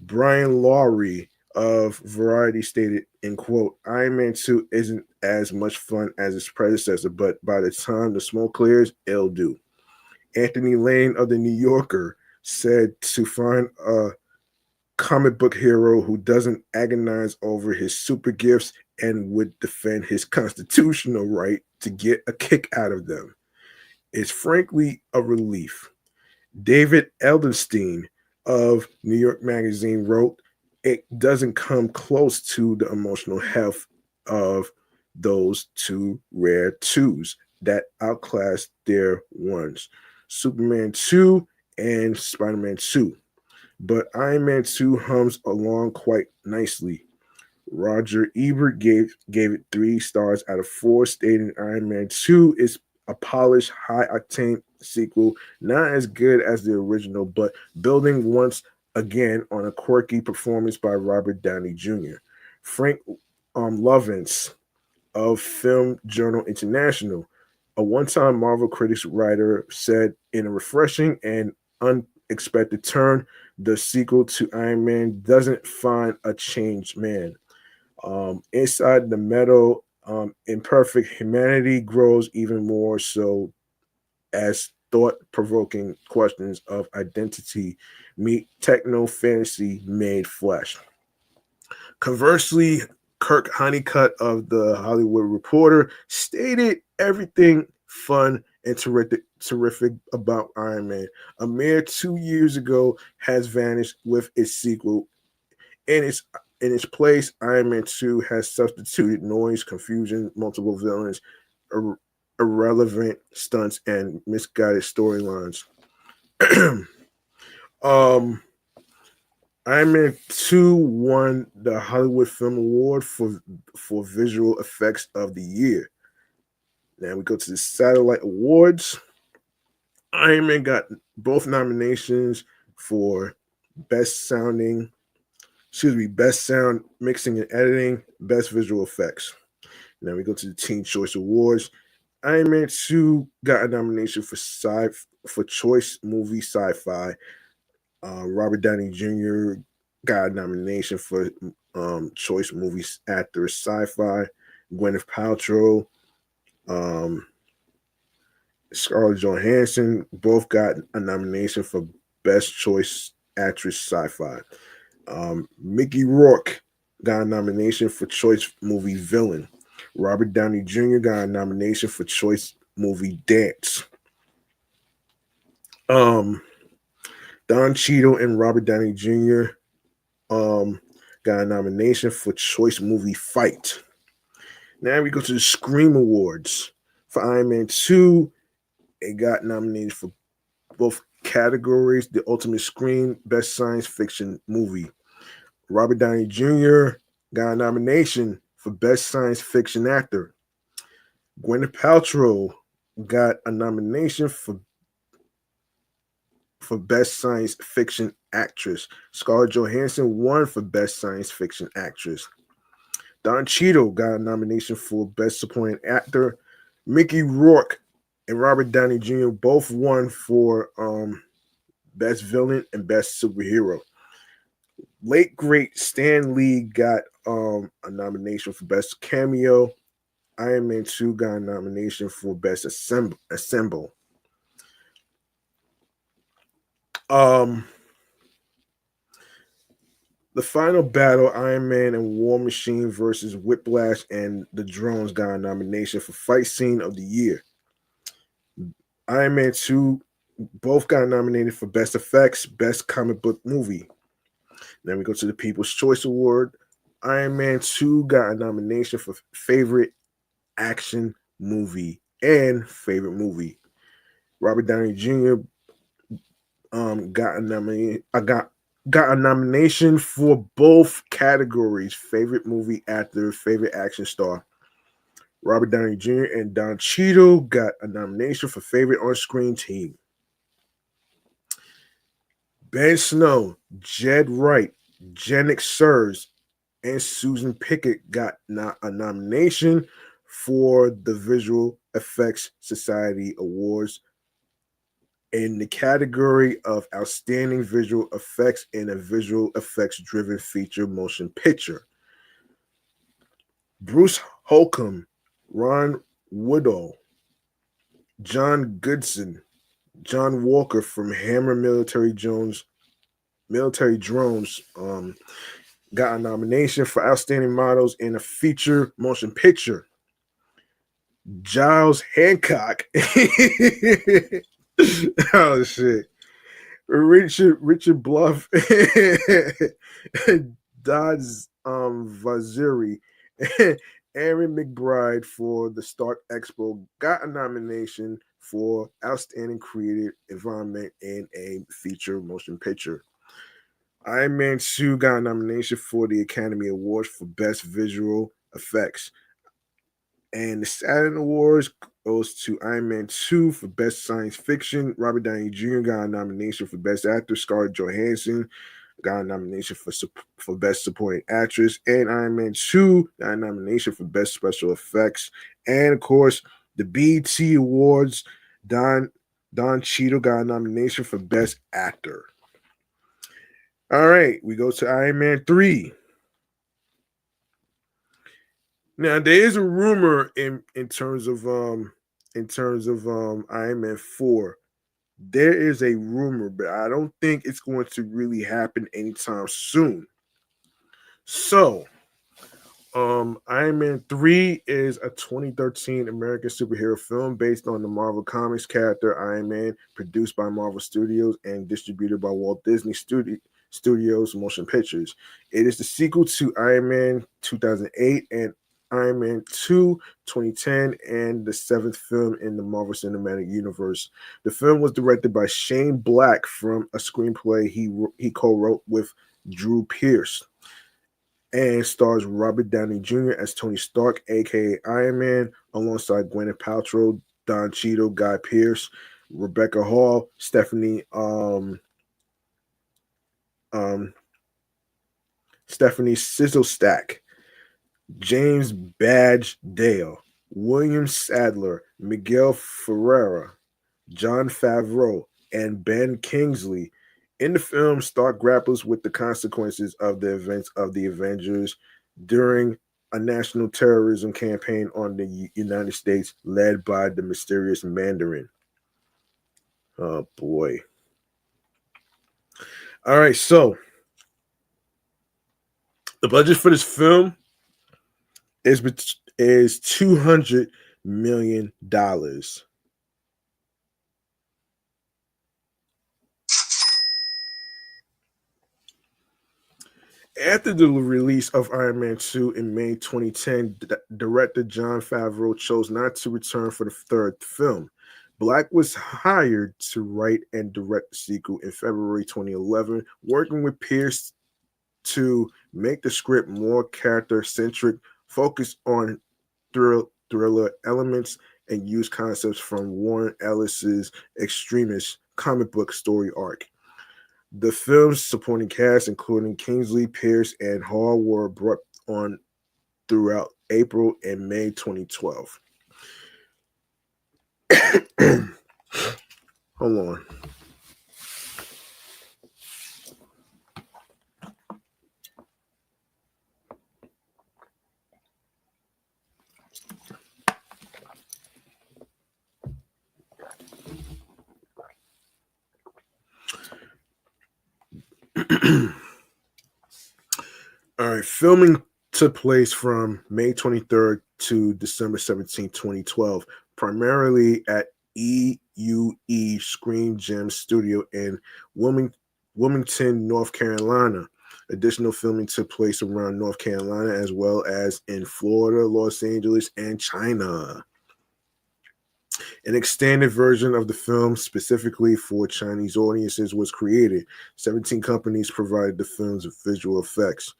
Brian Lowry of Variety stated, in quote, "Iron Man 2 isn't as much fun as its predecessor, but by the time the smoke clears, it'll do." Anthony Lane of The New Yorker said, "To find a comic book hero who doesn't agonize over his super gifts and would defend his constitutional right to get a kick out of them is frankly a relief." David Eldenstein of New York Magazine wrote, "It doesn't come close to the emotional heft of those two rare twos that outclass their ones, Superman 2 and Spider-Man 2. But Iron Man 2 hums along quite nicely." Roger Ebert gave it 3 stars out of 4, stating Iron Man 2 is a polished, high-octane sequel, not as good as the original, but building once again on a quirky performance by Robert Downey Jr. Frank Lovins of Film Journal International, a one-time Marvel Critics writer, said, "In a refreshing and unexpected turn, the sequel to Iron Man doesn't find a changed man. Inside the metal, imperfect humanity grows even more so as thought-provoking questions of identity meet techno-fantasy made flesh." Conversely, Kirk Honeycutt of The Hollywood Reporter stated everything fun and terrific about Iron Man a mere 2 years ago has vanished with its sequel. In its place, Iron Man 2 has substituted noise, confusion, multiple villains, irrelevant stunts, and misguided storylines. um, Iron Man 2 won the Hollywood Film Award for visual effects of the year. Now we go to the Satellite Awards. Iron Man got both nominations for best sound mixing and editing, best visual effects. Now we go to the Teen Choice Awards. Iron Man 2 got a nomination for Choice Movie Sci-Fi. Robert Downey Jr. got a nomination for Choice Movie Actor Sci-Fi. Gwyneth Paltrow, Scarlett Johansson both got a nomination for Best Choice Actress Sci-Fi. Mickey Rourke got a nomination for Choice Movie Villain. Robert Downey Jr. got a nomination for Choice Movie Dance. Don Cheadle and Robert Downey Jr. Got a nomination for Choice Movie Fight. Now we go to the Scream Awards. For Iron Man 2, it got nominated for both Categories: The Ultimate Screen, Best Science Fiction Movie. Robert Downey Jr. got a nomination for Best Science Fiction Actor. Gwyneth Paltrow got a nomination for Best Science Fiction Actress. Scarlett Johansson won for Best Science Fiction Actress. Don Cheadle got a nomination for Best Supporting Actor. Mickey Rourke and Robert Downey Jr. both won for Best Villain and Best Superhero. Late great Stan Lee got a nomination for Best Cameo. Iron Man 2 got a nomination for Best Assemble. The final battle, Iron Man and War Machine versus Whiplash and the Drones, got a nomination for Fight Scene of the Year. Iron Man 2 both got nominated for Best Effects, Best Comic Book Movie. Then we go to the People's Choice Award. Iron Man 2 got a nomination for Favorite Action Movie and Favorite Movie. Robert Downey Jr. Got a nomination for both categories: Favorite Movie Actor, Favorite Action Star. Robert Downey Jr. and Don Cheadle got a nomination for Favorite On-Screen Team. Ben Snow, Jed Wright, Janik Surs, and Susan Pickett got a nomination for the Visual Effects Society Awards in the category of Outstanding Visual Effects in a Visual Effects-Driven Feature Motion Picture. Bruce Holcomb, Ron Woodall, John Goodson, John Walker from Hammer Military Drones got a nomination for Outstanding Models in a Feature Motion Picture. Giles Hancock. Oh shit. Richard Bluff, Dodds Vaziri, Aaron McBride for the Stark Expo got a nomination for Outstanding Creative Environment in a Feature Motion Picture. Iron Man 2 got a nomination for the Academy Awards for Best Visual Effects. And the Saturn Awards goes to Iron Man 2 for Best Science Fiction. Robert Downey Jr. got a nomination for Best Actor. Scarlett Johansson got a nomination for Best Supporting Actress. And Iron Man 2 got a nomination for Best Special Effects. And, of course, the BET Awards, Don Cheadle got a nomination for Best Actor. All right, we go to Iron Man 3. Now there is a rumor in terms of Iron Man 4. There is a rumor, but I don't think it's going to really happen anytime soon. So, Iron Man 3 is a 2013 American superhero film based on the Marvel Comics character Iron Man, produced by Marvel Studios and distributed by Walt Disney Studios Motion Pictures. It is the sequel to Iron Man 2008 and Iron Man 2 2010 and the seventh film in the Marvel Cinematic Universe. The film was directed by Shane Black from a screenplay he co-wrote with Drew Pearce and stars Robert Downey Jr. as Tony Stark, aka Iron Man, alongside Gwyneth Paltrow, Don Cheadle, Guy Pearce, Rebecca Hall, Stephanie Sizzlestack, James Badge Dale, William Sadler, Miguel Ferreira, Jon Favreau, and Ben Kingsley. In the film, Stark grapples with the consequences of the events of the Avengers during a national terrorism campaign on the United States led by the mysterious Mandarin. Oh, boy. All right, so the budget for this film is $200 million. After the release of Iron Man 2 in May 2010, director Jon Favreau chose not to return for the third film. Black was hired to write and direct the sequel in February 2011, working with Pierce to make the script more character centric, focus on thriller elements, and use concepts from Warren Ellis's Extremist comic book story arc. The film's supporting cast, including Kingsley Pierce and Hall, were brought on throughout April and May 2012. Hold on. All right, filming took place from May 23rd to December 17th, 2012, primarily at EUE Screen Gem Studio in Wilmington, North Carolina. Additional filming took place around North Carolina as well as in Florida, Los Angeles, and China. An extended version of the film specifically for Chinese audiences was created. 17 companies provided the film's visual effects.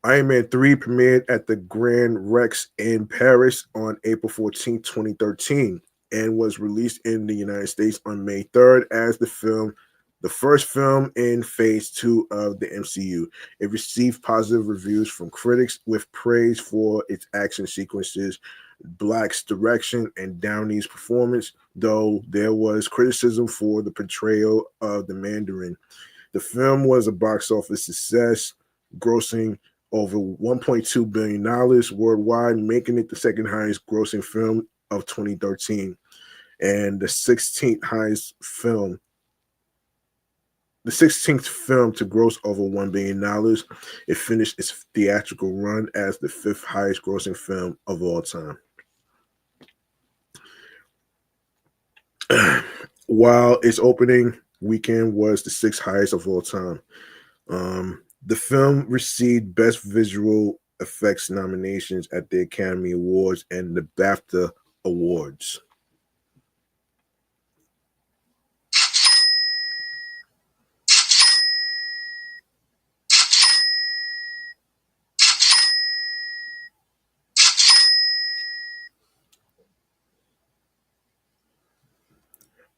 Iron Man 3 premiered at the Grand Rex in Paris on April 14, 2013, and was released in the United States on May 3rd as the first film in Phase 2 of the MCU. It received positive reviews from critics with praise for its action sequences, Black's direction, and Downey's performance, though there was criticism for the portrayal of the Mandarin. The film was a box office success, grossing over $1.2 billion worldwide, making it the second highest grossing film of 2013 and the 16th film to gross over $1 billion. It finished its theatrical run as the fifth highest grossing film of all time. While its opening weekend was the sixth highest of all time. The film received Best Visual Effects nominations at the Academy Awards and the BAFTA Awards.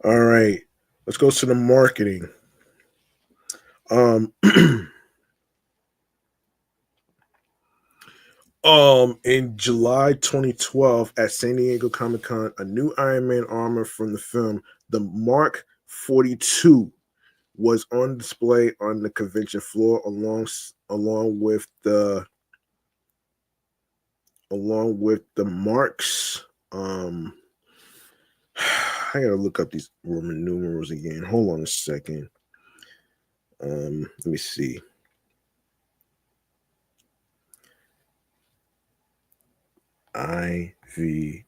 All right, let's go to the marketing. Um, in July 2012 at San Diego Comic-Con, a new Iron Man armor from the film, the Mark 42, was on display on the convention floor along with the marks. I gotta look up these Roman numerals again. Hold on a second. Let me see. IV.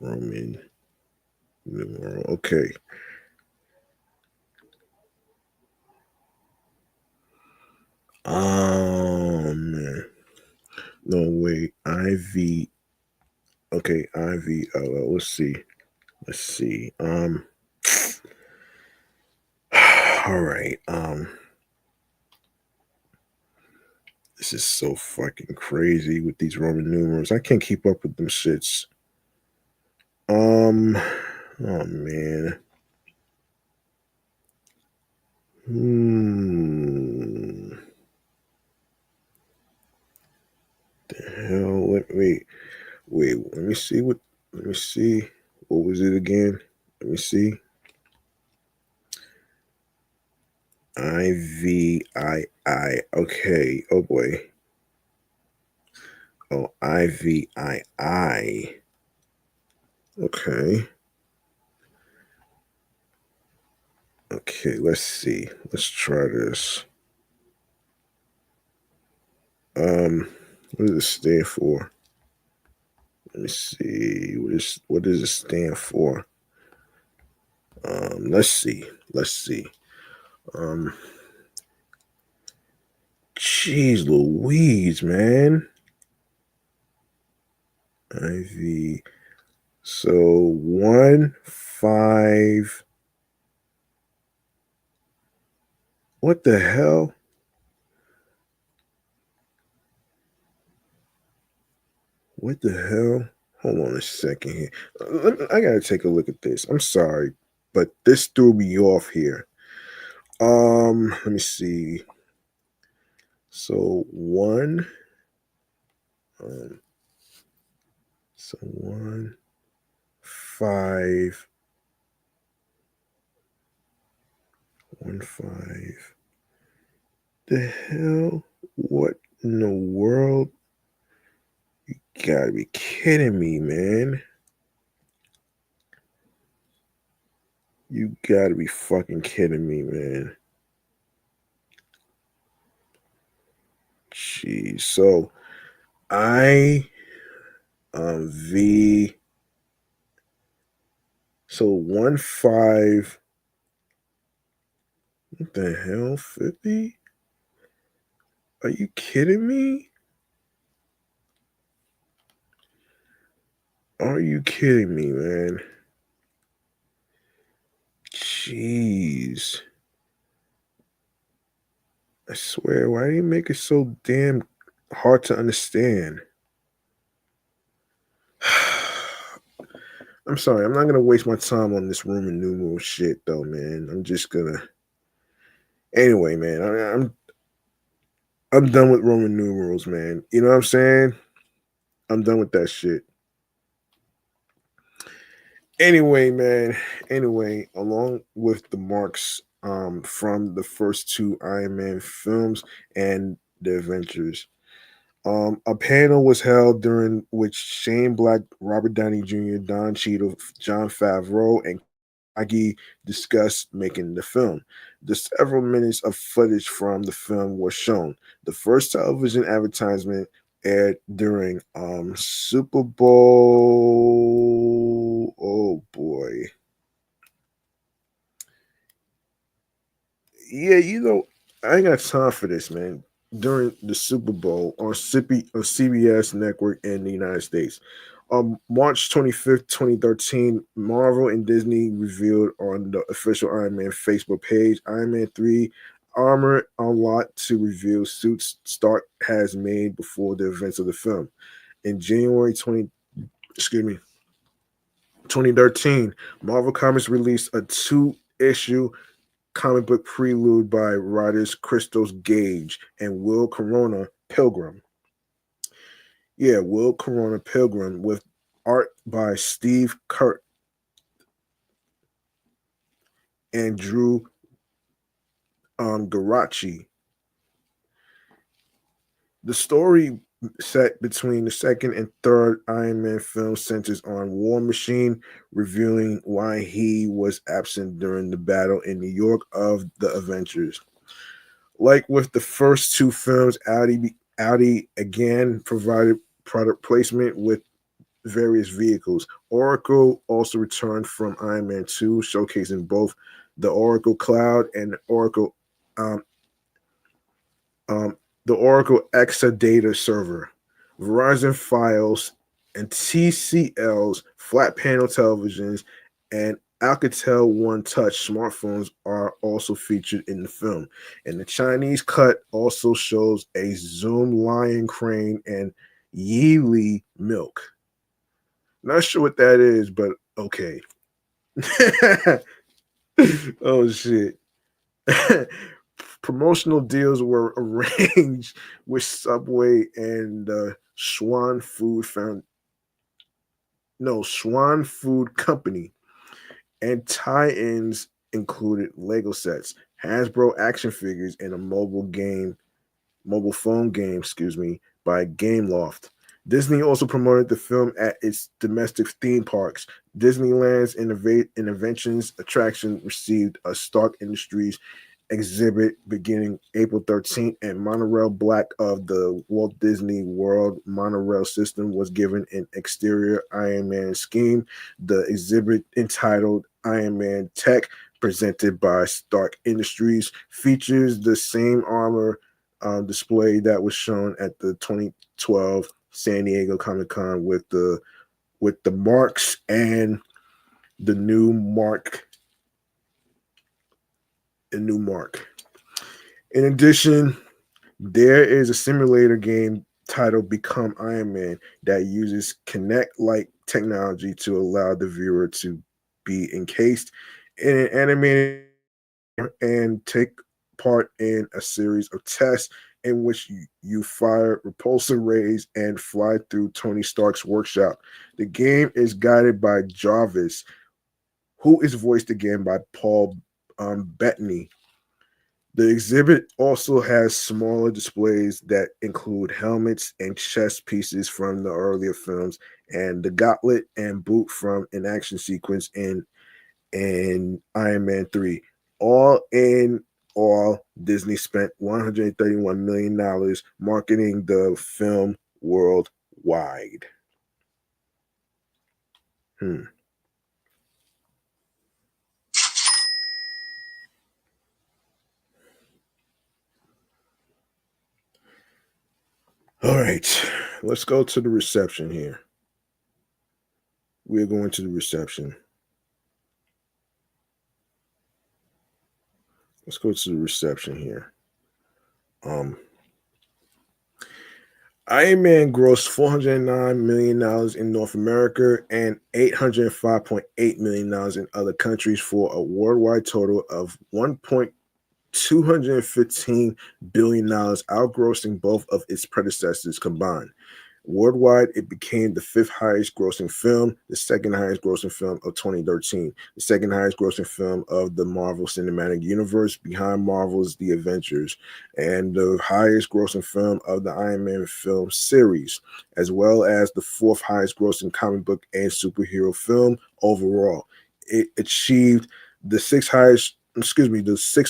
Roman numeral. Okay. Man. No, wait. IV. Okay, IV. Let's see. Let's see. All right. This is so fucking crazy with these Roman numerals. I can't keep up with them shits. Oh man. The hell? Wait. Let me see what. Let me see. What was it again? Let me see. IVII. Okay. Oh boy. Oh, IVII. Okay. Okay, let's see. Let's try this. What does it stand for? Let me see. What does it stand for? Let's see. Jeez Louise, man. IV. So 1-5. What the hell? What the hell? Hold on a second here. I gotta take a look at this. I'm sorry, but this threw me off here. Let me see. So um, so 1-5, 1-5. The hell? What in the world? You gotta be kidding me, man. You gotta be fucking kidding me, man. Jeez. So I V so 1-5. What the hell? 50? Are you kidding me? Are you kidding me, man? Jeez. I swear, why do you make it so damn hard to understand? I'm sorry, I'm not gonna waste my time on this Roman numeral shit though, man. I'm just gonna anyway, man. I'm done with Roman numerals, man. You know what I'm saying? I'm done with that shit. Anyway, man. Anyway, along with the marks from the first two Iron Man films and the adventures. A panel was held during which Shane Black, Robert Downey Jr., Don Cheadle, John Favreau, and Feige discussed making the film. The several minutes of footage from the film were shown. The first television advertisement aired during Super Bowl. Oh boy. Yeah, I ain't got time for this, man. During the Super Bowl on CBS network in the United States. March 25th, 2013, Marvel and Disney revealed on the official Iron Man Facebook page Iron Man 3 armor unlocked to reveal suits Stark has made before the events of the film. In January 20, excuse me, 2013, Marvel Comics released a two-issue comic book prelude by writers Christos Gage and Will Corona Pilgrim. Yeah, Will Corona Pilgrim with art by Steve Kurt and Drew Garachi. The story set between the second and third Iron Man film centers on War Machine, revealing why he was absent during the battle in New York of the Avengers. Like with the first two films, Audi again provided product placement with various vehicles. Oracle also returned from Iron Man 2, showcasing both the Oracle Cloud and um, um, the Oracle Exadata server, Verizon Files, and TCL's flat panel televisions and Alcatel One Touch smartphones are also featured in the film. And the Chinese cut also shows a Zoom lion crane and Yili milk. Not sure what that is, but okay. Oh shit. Promotional deals were arranged with Subway and Swan Food Company, and tie-ins included Lego sets, Hasbro action figures, and a mobile phone game, by Gameloft. Disney also promoted the film at its domestic theme parks. Disneyland's Innovations attraction received a Stark Industries exhibit beginning April 13th, and Monorail Black of the Walt Disney World monorail system was given an exterior Iron Man scheme. The exhibit, entitled Iron Man Tech, presented by Stark Industries, features the same armor display that was shown at the 2012 San Diego Comic Con with the marks and the new mark, a new mark. In addition, there is a simulator game titled Become Iron Man that uses Kinect like technology to allow the viewer to be encased in an animated and take part in a series of tests in which you fire repulsor rays and fly through Tony Stark's workshop. The game is guided by Jarvis, who is voiced again by Paul Bettany. The exhibit also has smaller displays that include helmets and chess pieces from the earlier films, and the gauntlet and boot from an action sequence in Iron Man 3. All in all, Disney spent $131 million marketing the film worldwide. Hmm. All right, let's go to the reception here. We're going to the reception. Let's go to the reception here. Um, Iron Man grossed $409 million in North America and $805.8 million in other countries for a worldwide total of $1.215 billion, outgrossing both of its predecessors combined. Worldwide, it became the fifth highest grossing film, the second highest grossing film of 2013, the second highest grossing film of the Marvel Cinematic Universe behind Marvel's The Avengers, and the highest grossing film of the Iron Man film series, as well as the fourth highest grossing comic book and superhero film overall. It achieved the sixth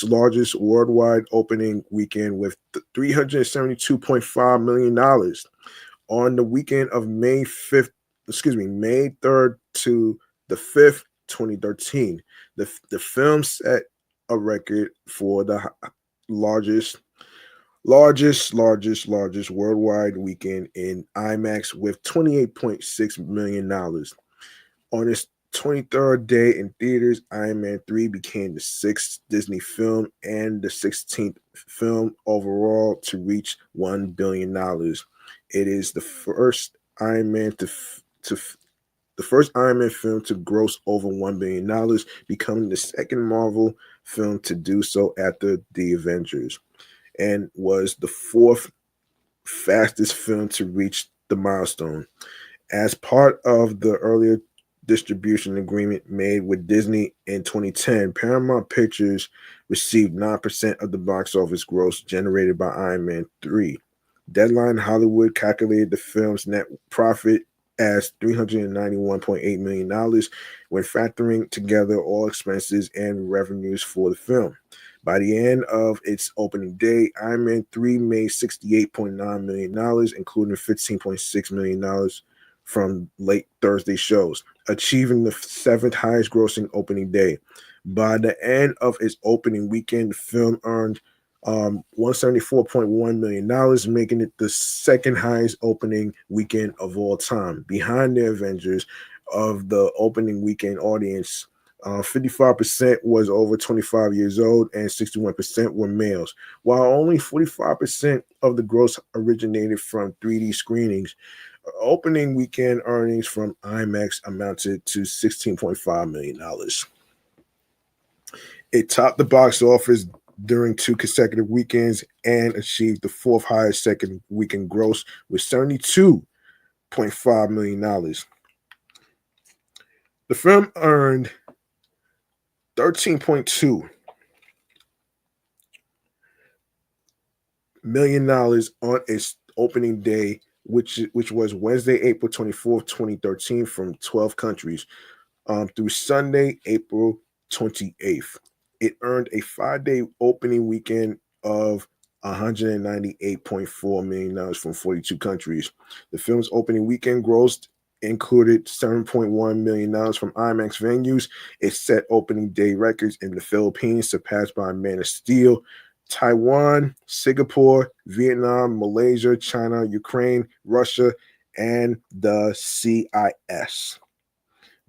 largest worldwide opening weekend with $372.5 million on the weekend of May 3rd to the 5th, 2013. The film set a record for the largest worldwide weekend in IMAX with $28.6 million. On its 23rd day in theaters, Iron Man 3 became the sixth Disney film and the 16th film overall to reach $1 billion. It is the first Iron Man the first Iron Man film to gross over $1 billion, becoming the second Marvel film to do so after The Avengers, and was the fourth fastest film to reach the milestone. As part of the earlier distribution agreement made with Disney in 2010, Paramount Pictures received 9% of the box office gross generated by Iron Man 3. Deadline Hollywood calculated the film's net profit as $391.8 million when factoring together all expenses and revenues for the film. By the end of its opening day, Iron Man 3 made $68.9 million, including $15.6 million from late Thursday shows, achieving the seventh highest grossing opening day. By the end of its opening weekend, the film earned $174.1 million, making it the second highest opening weekend of all time, behind the Avengers. Of the opening weekend audience, 55% was over 25 years old and 61% were males. While only 45% of the gross originated from 3D screenings, opening weekend earnings from IMAX amounted to $16.5 million. It topped the box office during two consecutive weekends and achieved the fourth highest second weekend gross with $72.5 million. The film earned $13.2 million on its opening day, which was Wednesday, April 24th, 2013, from 12 countries, through Sunday, April 28th. It earned a 5-day opening weekend of $198.4 million from 42 countries. The film's opening weekend grossed included $7.1 million from IMAX venues. It set opening day records in the Philippines, surpassed by Man of Steel Taiwan, Singapore, Vietnam, Malaysia, China, Ukraine, Russia, and the CIS.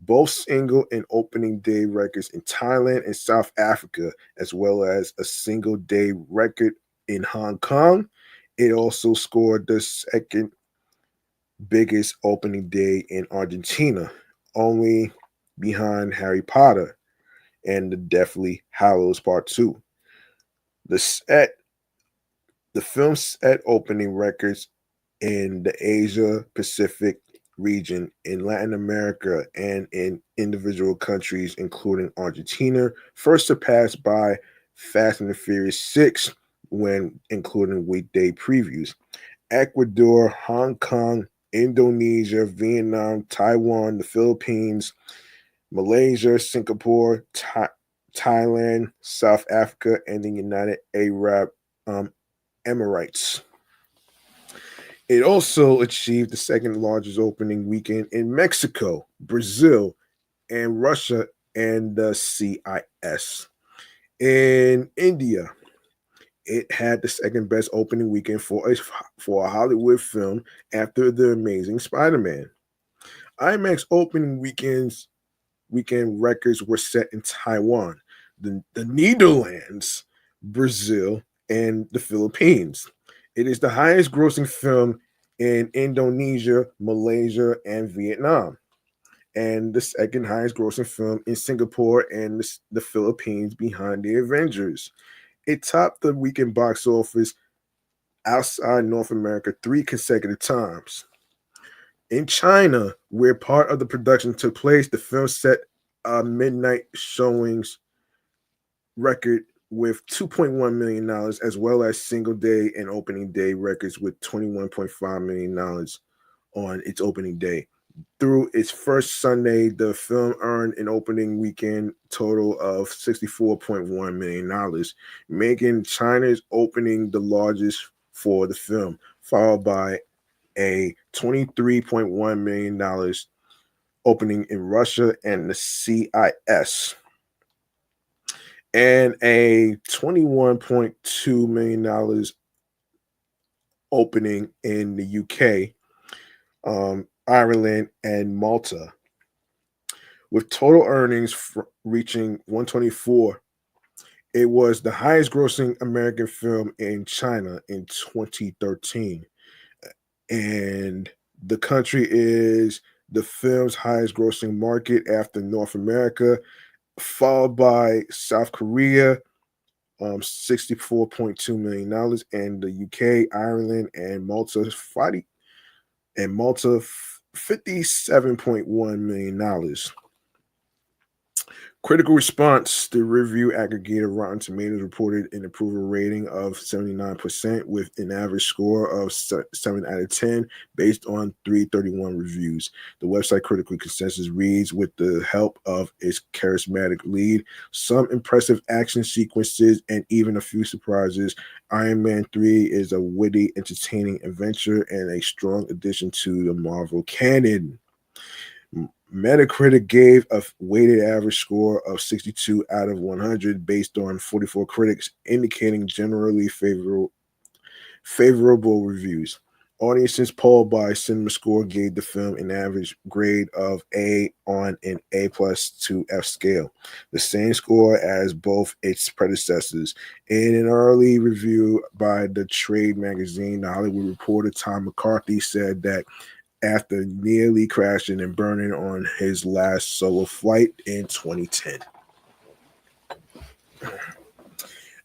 Both single and opening day records in Thailand and South Africa, as well as a single day record in Hong Kong. It also scored the second biggest opening day in Argentina, only behind Harry Potter and the Deathly Hallows Part 2. The set the film set opening records in the Asia Pacific region, in Latin America, and in individual countries, including Argentina, first surpassed by Fast and the Furious 6 when including weekday previews. Ecuador, Hong Kong, Indonesia, Vietnam, Taiwan, the Philippines, Malaysia, Singapore, Thailand, South Africa, and the United Arab um, Emirates. It also achieved the second largest opening weekend in Mexico, Brazil, and Russia and the CIS. In India, it had the second best opening weekend for a Hollywood film after The Amazing Spider-Man. IMAX opening weekend records were set in Taiwan, the Netherlands, Brazil, and the Philippines. It is the highest grossing film in Indonesia, Malaysia, and Vietnam, and the second highest grossing film in Singapore and the Philippines behind The Avengers. It topped the weekend box office outside North America 3 consecutive times. In China, where part of the production took place, the film set a midnight showings record with $2.1 million, as well as single day and opening day records with $21.5 million on its opening day. Through its first Sunday, the film earned an opening weekend total of $64.1 million, making China's opening the largest for the film, followed by a $23.1 million opening in Russia and the CIS, and a $21.2 million opening in the UK, Ireland, and Malta, with total earnings reaching 124. It was the highest grossing American film in China in 2013. And the country is the film's highest grossing market after North America, followed by South Korea, $64.2 million, and the UK, Ireland, and Malta, $57.1 million. Critical response: the review aggregator Rotten Tomatoes reported an approval rating of 79% with an average score of 7 out of 10 based on 331 reviews. The website Critical Consensus reads, with the help of its charismatic lead, some impressive action sequences, and even a few surprises, Iron Man 3 is a witty, entertaining adventure and a strong addition to the Marvel canon. Metacritic gave a weighted average score of 62 out of 100 based on 44 critics, indicating generally favorable reviews. Audiences polled by CinemaScore gave the film an average grade of A on an A plus to F scale, the same score as both its predecessors. In an early review by the trade magazine, The Hollywood Reporter, Tom McCarthy said that after nearly crashing and burning on his last solo flight in 2010.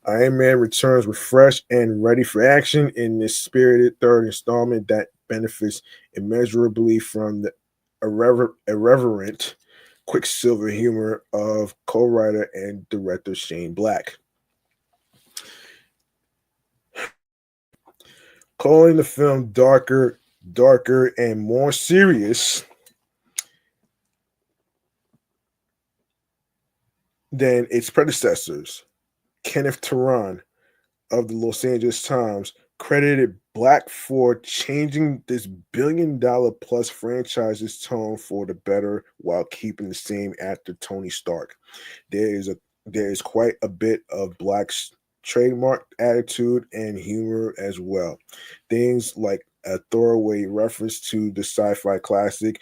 Iron Man returns refreshed and ready for action in this spirited third installment that benefits immeasurably from the irreverent Quicksilver humor of co-writer and director Shane Black. Calling the film darker, and more serious than its predecessors, Kenneth Turan of the Los Angeles Times credited Black for changing this billion-dollar plus franchise's tone for the better while keeping the same actor Tony Stark. There is quite a bit of Black's trademarked attitude and humor as well. Things like a throwaway reference to the sci-fi classic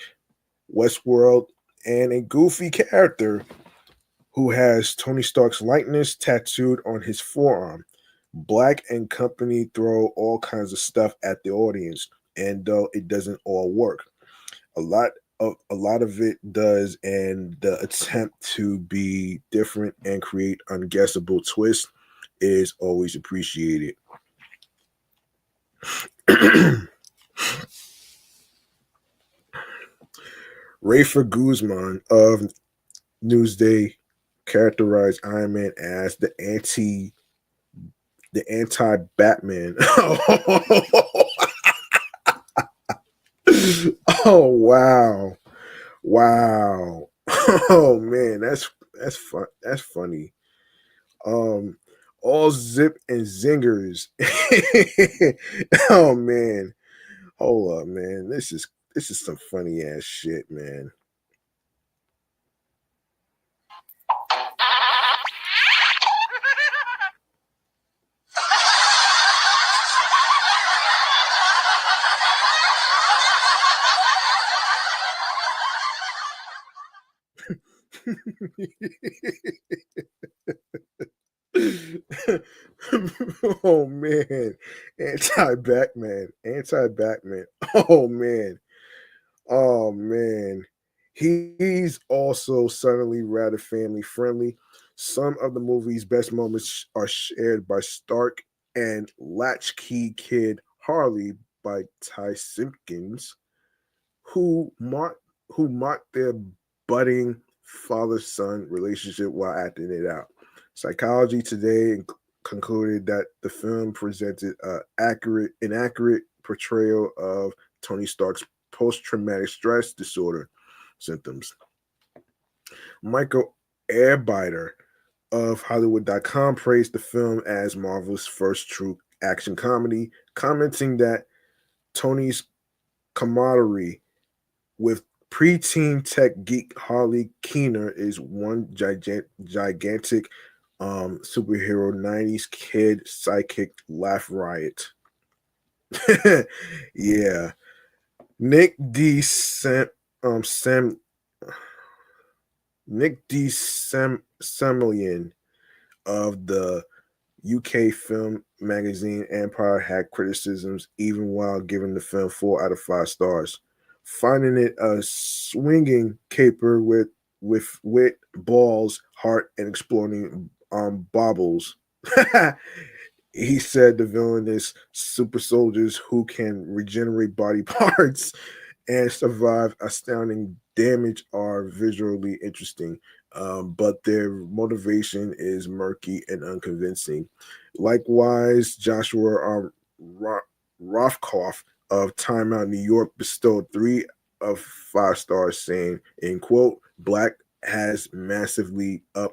Westworld and a goofy character who has Tony Stark's likeness tattooed on his forearm. Black and company throw all kinds of stuff at the audience, and though it doesn't all work, a lot a lot of it does, and the attempt to be different and create unguessable twists is always appreciated. Rafer Guzman of Newsday characterized Iron Man as the anti Batman. Oh wow. Wow. Oh man, that's fun. That's funny. Um all zip and zingers. Oh man. Hold up, man. This is some funny ass shit, man. Oh man. Anti-Batman. Anti-Batman. Oh man. Oh man. He's also suddenly rather family friendly. Some of the movie's best moments are shared by Stark and Latchkey Kid Harley by Ty Simpkins, who mocked their budding father-son relationship while acting it out. Psychology Today concluded that the film presented inaccurate portrayal of Tony Stark's post-traumatic stress disorder symptoms. Michael Airbiter of Hollywood.com praised the film as Marvel's first true action comedy, commenting that Tony's camaraderie with preteen tech geek Harley Keener is one gigantic superhero 90s kid psychic laugh riot. Yeah. Nick D. Sam Nick D. Semelian of the UK film magazine Empire had criticisms even while giving the film 4 out of 5 stars, finding it a swinging caper with wit, balls, heart, and exploding baubles. He said the villain is super soldiers who can regenerate body parts and survive astounding damage are visually interesting, but their motivation is murky and unconvincing. Likewise, Joshua Rothkopf of Time Out New York bestowed 3 of 5 stars, saying, in quote, Black has massively up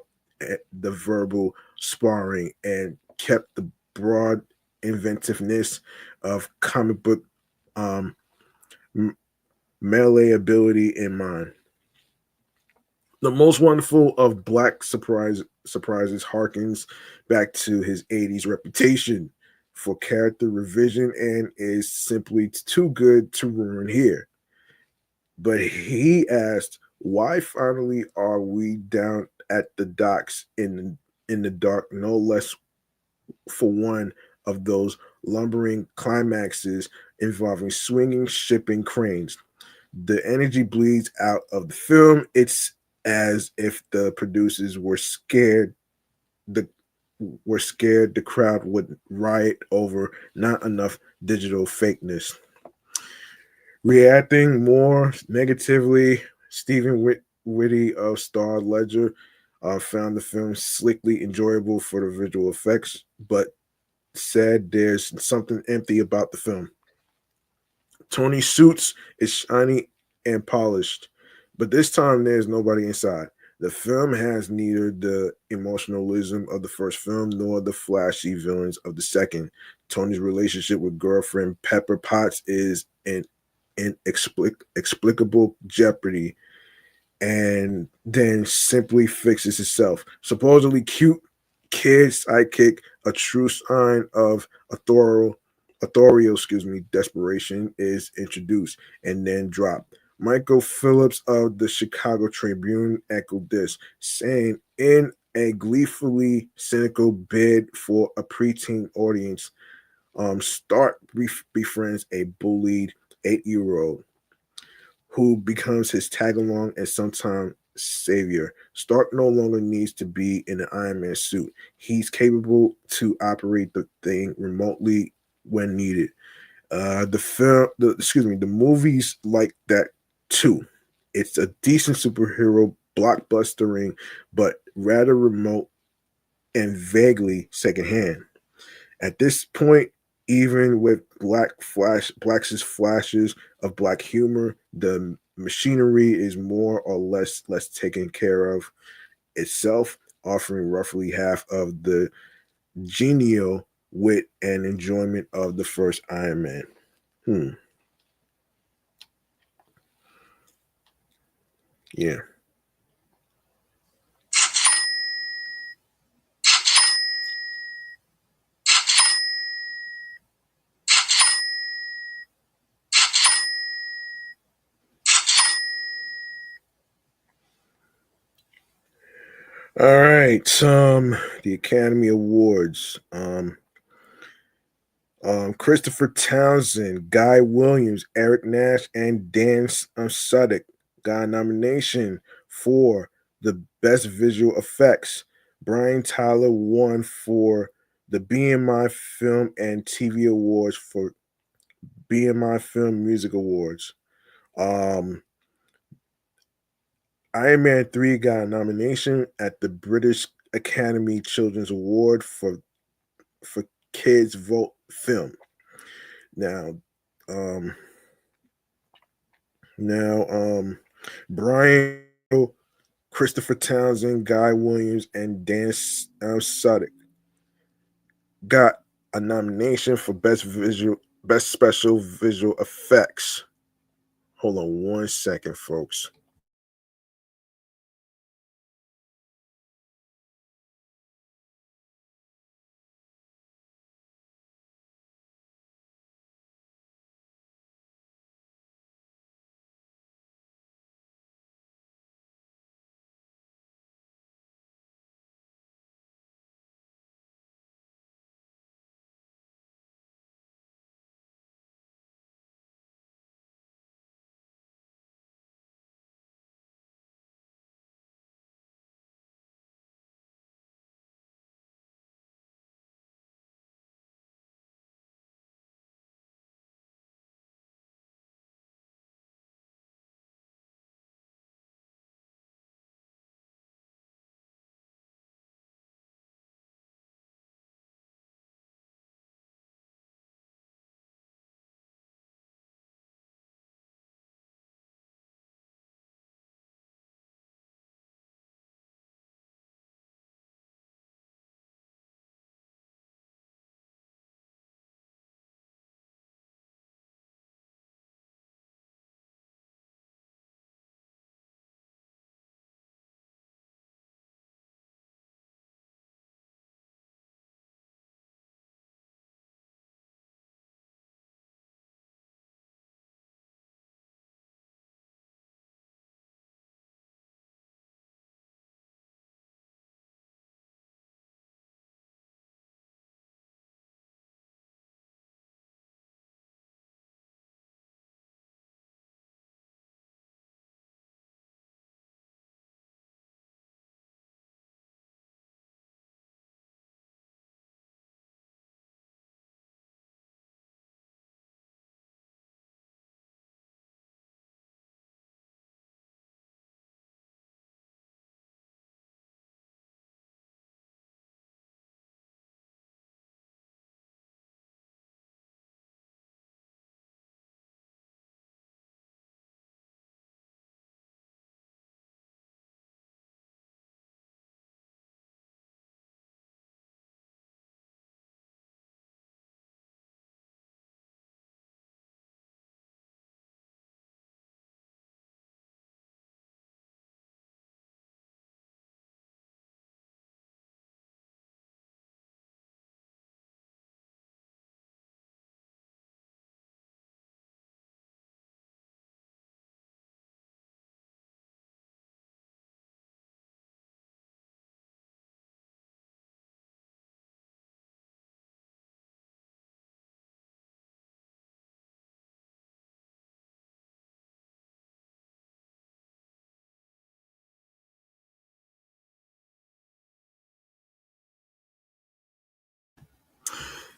the verbal sparring and kept the broad inventiveness of comic book um, melee ability in mind. The most wonderful of Black surprises harkens back to his 80s reputation for character revision and is simply too good to ruin here. But he asked, why finally are we down at the docks in the dark, no less for one of those lumbering climaxes involving swinging shipping cranes. The energy bleeds out of the film. It's as if the producers the were scared the crowd would riot over not enough digital fakeness. Reacting more negatively, Whitty of Star Ledger found the film slickly enjoyable for the visual effects, but said there's something empty about the film. Tony's suits is shiny and polished, but this time there's nobody inside. The film has neither the emotionalism of the first film nor the flashy villains of the second. Tony's relationship with girlfriend Pepper Potts is in inexplicable jeopardy and then simply fixes itself. Supposedly cute kid's sidekick, a true sign of authorial, desperation, is introduced and then dropped. Michael Phillips of the Chicago Tribune echoed this, saying, in a gleefully cynical bid for a preteen audience, Stark befriends a bullied 8-year-old who becomes his tag along and sometimes savior. Stark no longer needs to be in an Iron Man suit. He's capable to operate the thing remotely when needed. The movies like that too. It's a decent superhero blockbustering, but rather remote and vaguely secondhand. At this point, even with Black's flashes of black humor, the machinery is more or less taken care of itself, offering roughly half of the genial wit and enjoyment of the first Iron Man. Hmm. Yeah. All right. The Academy Awards. Christopher Townsend, Guy Williams, Eric Nash, and Dan Sudick got a nomination for the Best Visual Effects. Brian Tyler won for the BMI Film and TV Awards for BMI Film Music Awards. Um, Iron Man 3 got a nomination at the British Academy Children's Award for Kids Vote Film. Now, um, Now, Brian, Christopher Townsend, Guy Williams, and Dan Sudick got a nomination for best special visual effects. Hold on one second, folks.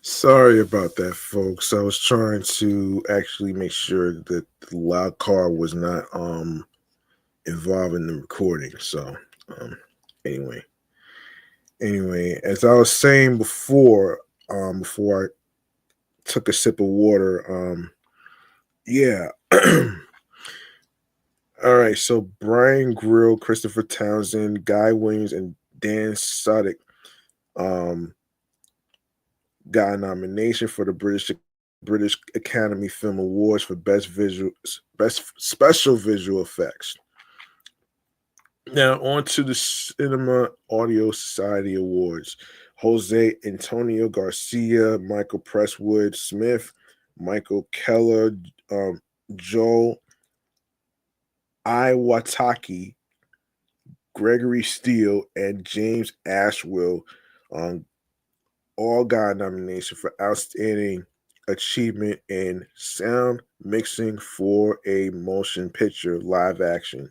Sorry about that, folks. I was trying to actually make sure that the loud car was not involved in the recording. So um anyway, as I was saying before I took a sip of water, yeah. All right, so Brian Grill, Christopher Townsend, Guy Williams, and Dan Suddick um got a nomination for the British Academy Film Awards for best special visual effects. Now on to the Cinema Audio Society Awards. Jose Antonio Garcia, Michael Presswood Smith, Michael Keller, Joel Iwataki, Gregory Steele, and James Ashwell um, all got a nomination for Outstanding Achievement in Sound Mixing for a Motion Picture Live Action.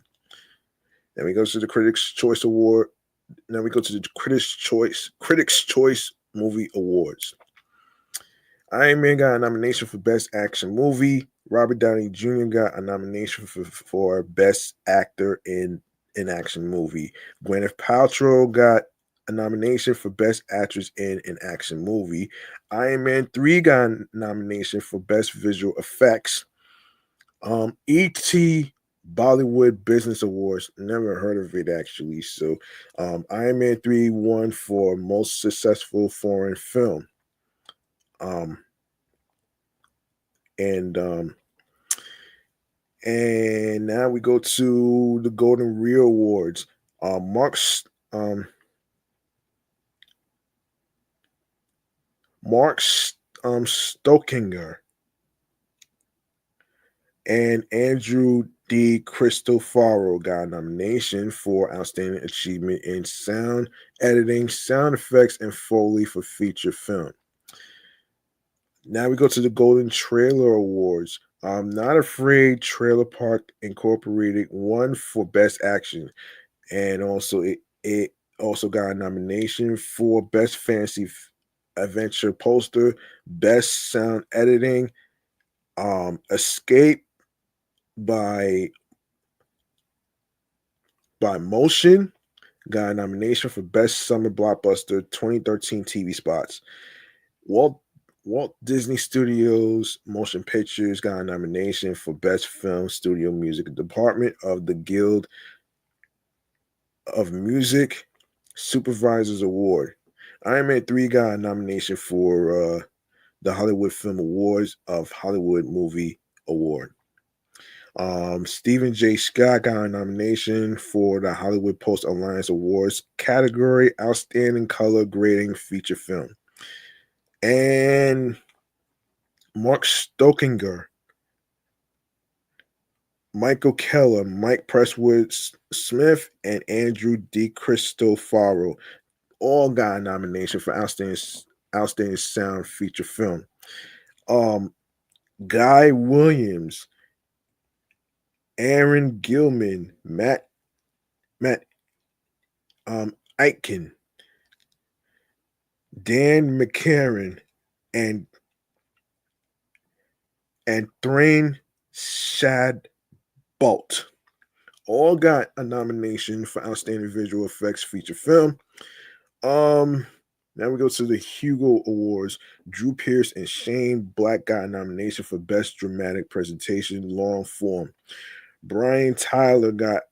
Then we go to the Critics' Choice Award. Now we go to the Critics' Choice Movie Awards. Iron Man got a nomination for Best Action Movie. Robert Downey Jr. got a nomination for Best Actor in an Action Movie. Gwyneth Paltrow got a nomination for Best Actress in an Action Movie. Iron Man 3 got a nomination for Best Visual Effects. E.T. Bollywood Business Awards, never heard of it actually. So Iron Man 3 won for Most Successful Foreign Film. Um, and and now we go to the Golden Reel Awards. Um, Mark Stokinger and Andrew D. Cristofaro got a nomination for Outstanding Achievement in Sound Editing, Sound Effects, and Foley for Feature Film. Now we go to the Golden Trailer Awards. I'm Not Afraid Trailer Park Incorporated won for Best Action, and also it also got a nomination for Best Fantasy Adventure Poster, Best Sound Editing. Escape by Motion got a nomination for Best Summer Blockbuster 2013 TV Spots. Walt Disney Studios Motion Pictures got a nomination for Best Film Studio Music Department of the Guild of Music Supervisors Award. Iron Man 3 got a nomination for the Hollywood Film Awards of Hollywood Movie Award. Stephen J. Scott got a nomination for the Hollywood Post Alliance Awards category Outstanding Color Grading Feature Film. And Mark Stokinger, Michael Keller, Mike Presswood Smith, and Andrew D. Cristofaro all got a nomination for Outstanding Sound Feature Film. Guy Williams, Aaron Gilman, Matt Aitken, Dan McCarran, and Thrain Shadbolt all got a nomination for Outstanding Visual Effects Feature Film. Now we go to the Hugo Awards. Drew Pearce and Shane Black got a nomination for Best Dramatic Presentation Long Form. Brian Tyler got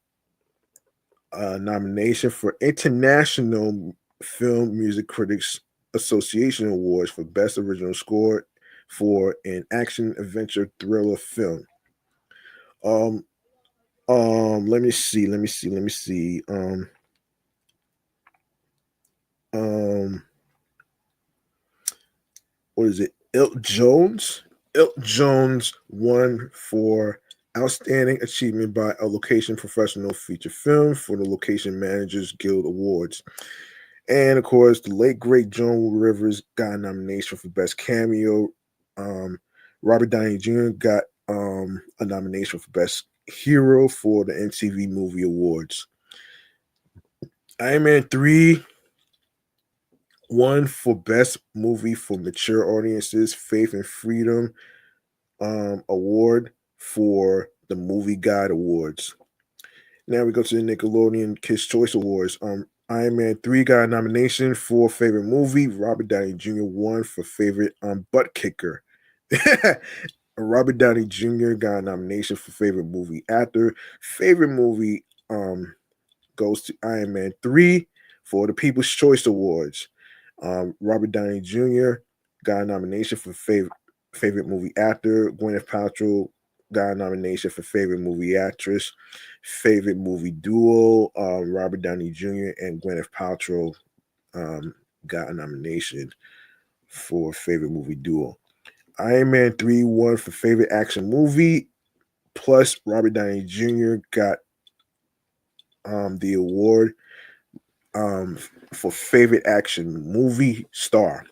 a nomination for International Film Music Critics Association Awards for Best Original Score for an Action Adventure Thriller Film. Let me see. What is it? Ilk Jones won for Outstanding Achievement by a Location Professional Feature Film for the Location Managers Guild Awards. And of course, the late great Joan Rivers got a nomination for Best Cameo. Robert Downey Jr. got a nomination for Best Hero for the MTV Movie Awards. Iron Man 3 one for best movie for mature audiences, Faith and Freedom award for the Movie Guide Awards. Now we go to the Nickelodeon Kids Choice Awards. Iron Man 3 got a nomination for favorite movie. Robert Downey Jr. won for favorite butt kicker. Robert Downey Jr. got a nomination for favorite movie actor. Favorite movie goes to Iron Man 3 for the People's Choice Awards. Robert Downey Jr. got a nomination for favorite movie actor. Gwyneth Paltrow got a nomination for favorite movie actress. Favorite movie duo. Robert Downey Jr. and Gwyneth Paltrow got a nomination for favorite movie duo. Iron Man 3 won for favorite action movie. Plus, Robert Downey Jr. got the award for favorite action movie star.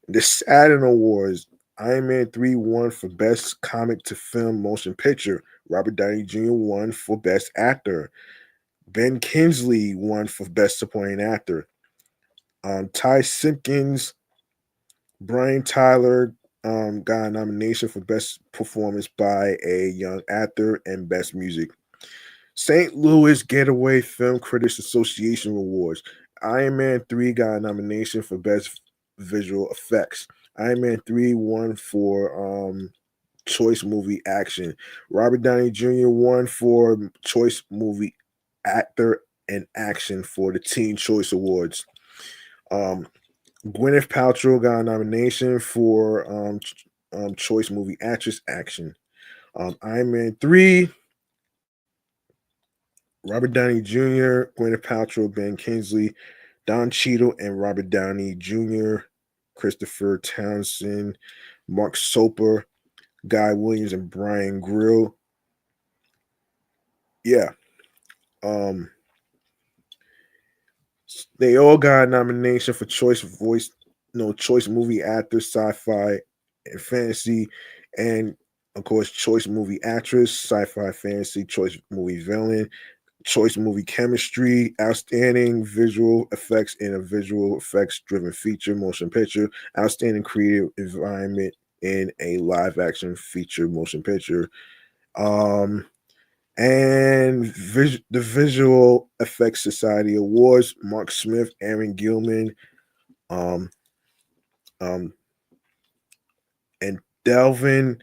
The Saturn Awards, Iron Man 3 won for best comic to film motion picture. Robert Downey Jr. won for best actor. Ben Kingsley won for best supporting actor. Ty Simpkins, Brian Tyler got a nomination for best performance by a young actor and best music. St. Louis Getaway Film Critics Association Awards. Iron Man 3 got a nomination for Best Visual Effects. Iron Man 3 won for Choice Movie Action. Robert Downey Jr. won for Choice Movie Actor and Action for the Teen Choice Awards. Gwyneth Paltrow got a nomination for Choice Movie Actress Action. Iron Man 3, Robert Downey Jr., Gwyneth Paltrow, Ben Kingsley, Don Cheadle, and Robert Downey Jr., Christopher Townsend, Mark Soper, Guy Williams, and Brian Grill. Yeah. They all got a nomination for Choice Voice, Choice Movie Actor, Sci-Fi, and Fantasy, and of course, Choice Movie Actress, Sci-Fi, Fantasy, Choice Movie Villain, Choice Movie Chemistry, Outstanding Visual Effects in a Visual Effects Driven Feature Motion Picture, Outstanding Creative Environment in a Live Action Feature Motion Picture, and the Visual Effects Society Awards, Mark Smith, Aaron Gilman, um, um, and Delvin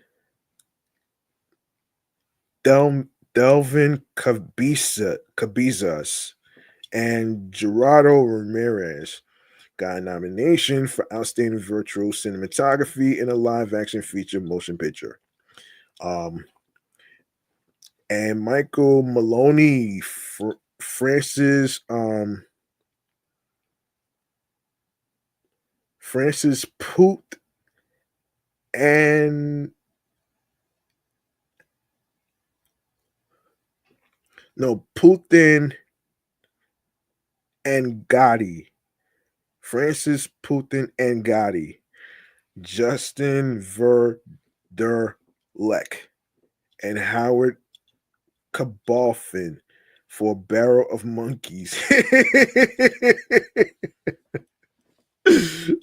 Cabezas and Gerardo Ramirez got a nomination for Outstanding Virtual Cinematography in a Live Action Feature Motion Picture. And Michael Maloney, Francis Poot, and Putin and Gotti. Francis Putin and Gotti. Justin Verderleck and Howard Cabalfin for Barrel of Monkeys.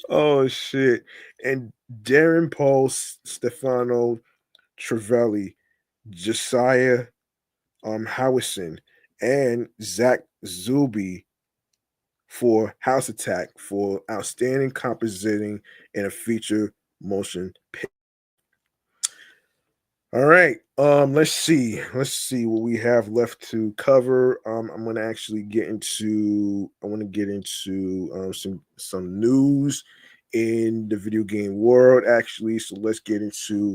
Oh shit. And Darren Paul Stefano Trevelli, Josiah Howison, and Zach Zuby for House Attack for outstanding compositing in a feature motion picture. All right. Let's see. Let's see what we have left to cover. I'm gonna actually get into I want to get into some news in the video game world, actually. So let's get into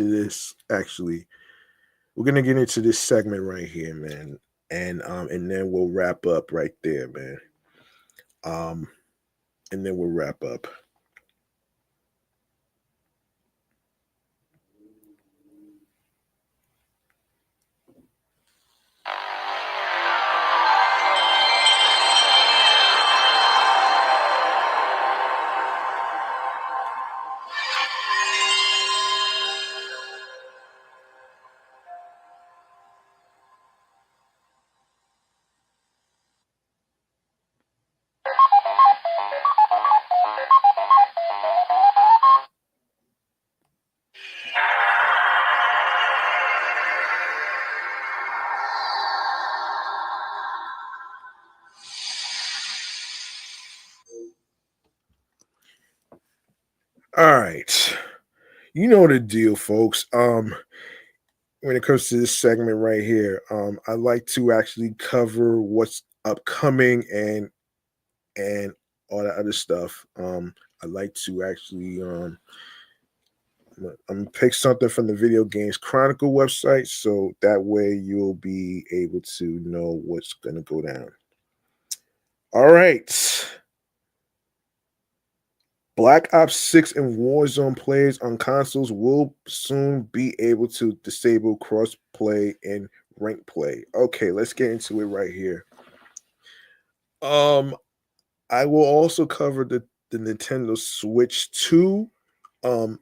this actually. We're gonna get into this segment right here, man. And then we'll wrap up right there, man. Um, and then we'll wrap up. All right. You know the deal, folks. When it comes to this segment right here, I like to actually cover what's upcoming and all that other stuff. I like to actually I'm gonna pick something from the Video Games Chronicle website, so that way you'll be able to know what's gonna go down. All right. Black Ops 6 and Warzone players on consoles will soon be able to disable cross-play and rank play. Okay, let's get into it right here. Um, I will also cover the Nintendo Switch 2 um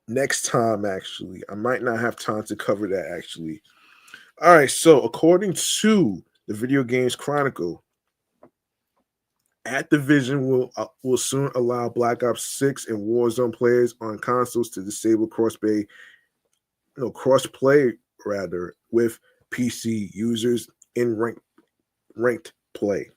next time actually. I might not have time to cover that actually. All right, so according to the Video Games Chronicle, Activision will soon allow Black Ops 6 and Warzone players on consoles to disable crossplay rather with PC users in ranked play.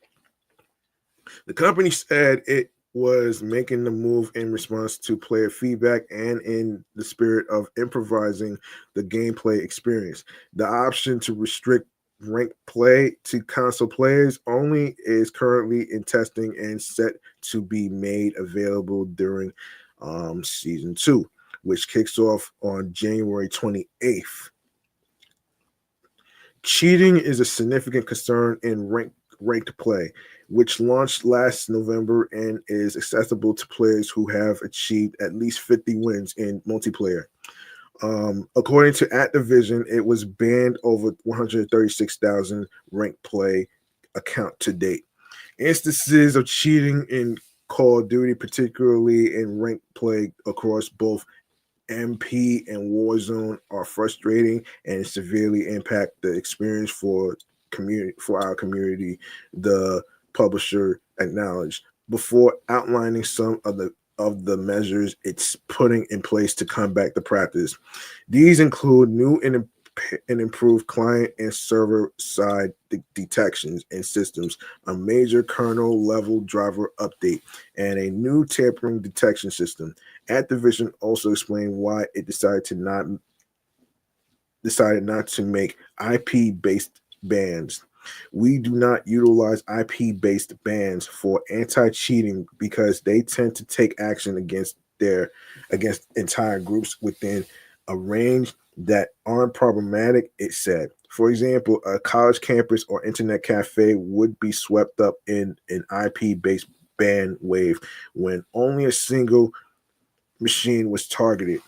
The company said it was making the move in response to player feedback and in the spirit of improvising the gameplay experience. The option to restrict ranked play to console players only is currently in testing and set to be made available during season 2, which kicks off on January 28th. Cheating is a significant concern in ranked play, which launched last November and is accessible to players who have achieved at least 50 wins in multiplayer. According to Activision, it was banned over 136,000 ranked play account to date. Instances of cheating in Call of Duty, particularly in ranked play across both MP and Warzone, are frustrating and severely impact the experience for our community, the publisher acknowledged before outlining some of the measures it's putting in place to combat the practice. These include new and improved client and server side detections and systems, a major kernel level driver update, and a new tampering detection system. Activision also explained why it decided not to make IP based bans. We do not utilize IP based bans for anti cheating because they tend to take action against entire groups within a range that aren't problematic, it said. For example, a college campus or internet cafe would be swept up in an IP based ban wave when only a single machine was targeted.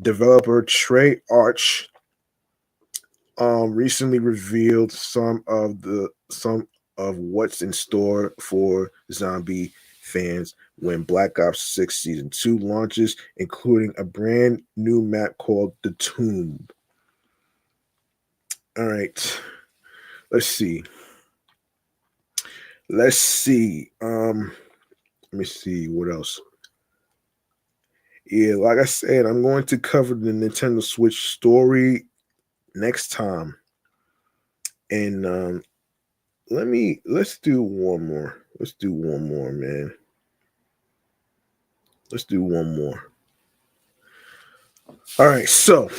Developer Trey Arch recently revealed some of what's in store for zombie fans when Black Ops 6 Season 2 launches, including a brand new map called The Tomb. All right, let's see. Let's see. Let me see what else. Yeah, like I said, I'm going to cover the Nintendo Switch story next time. And let's do one more. Let's do one more, man. Let's do one more. All right, so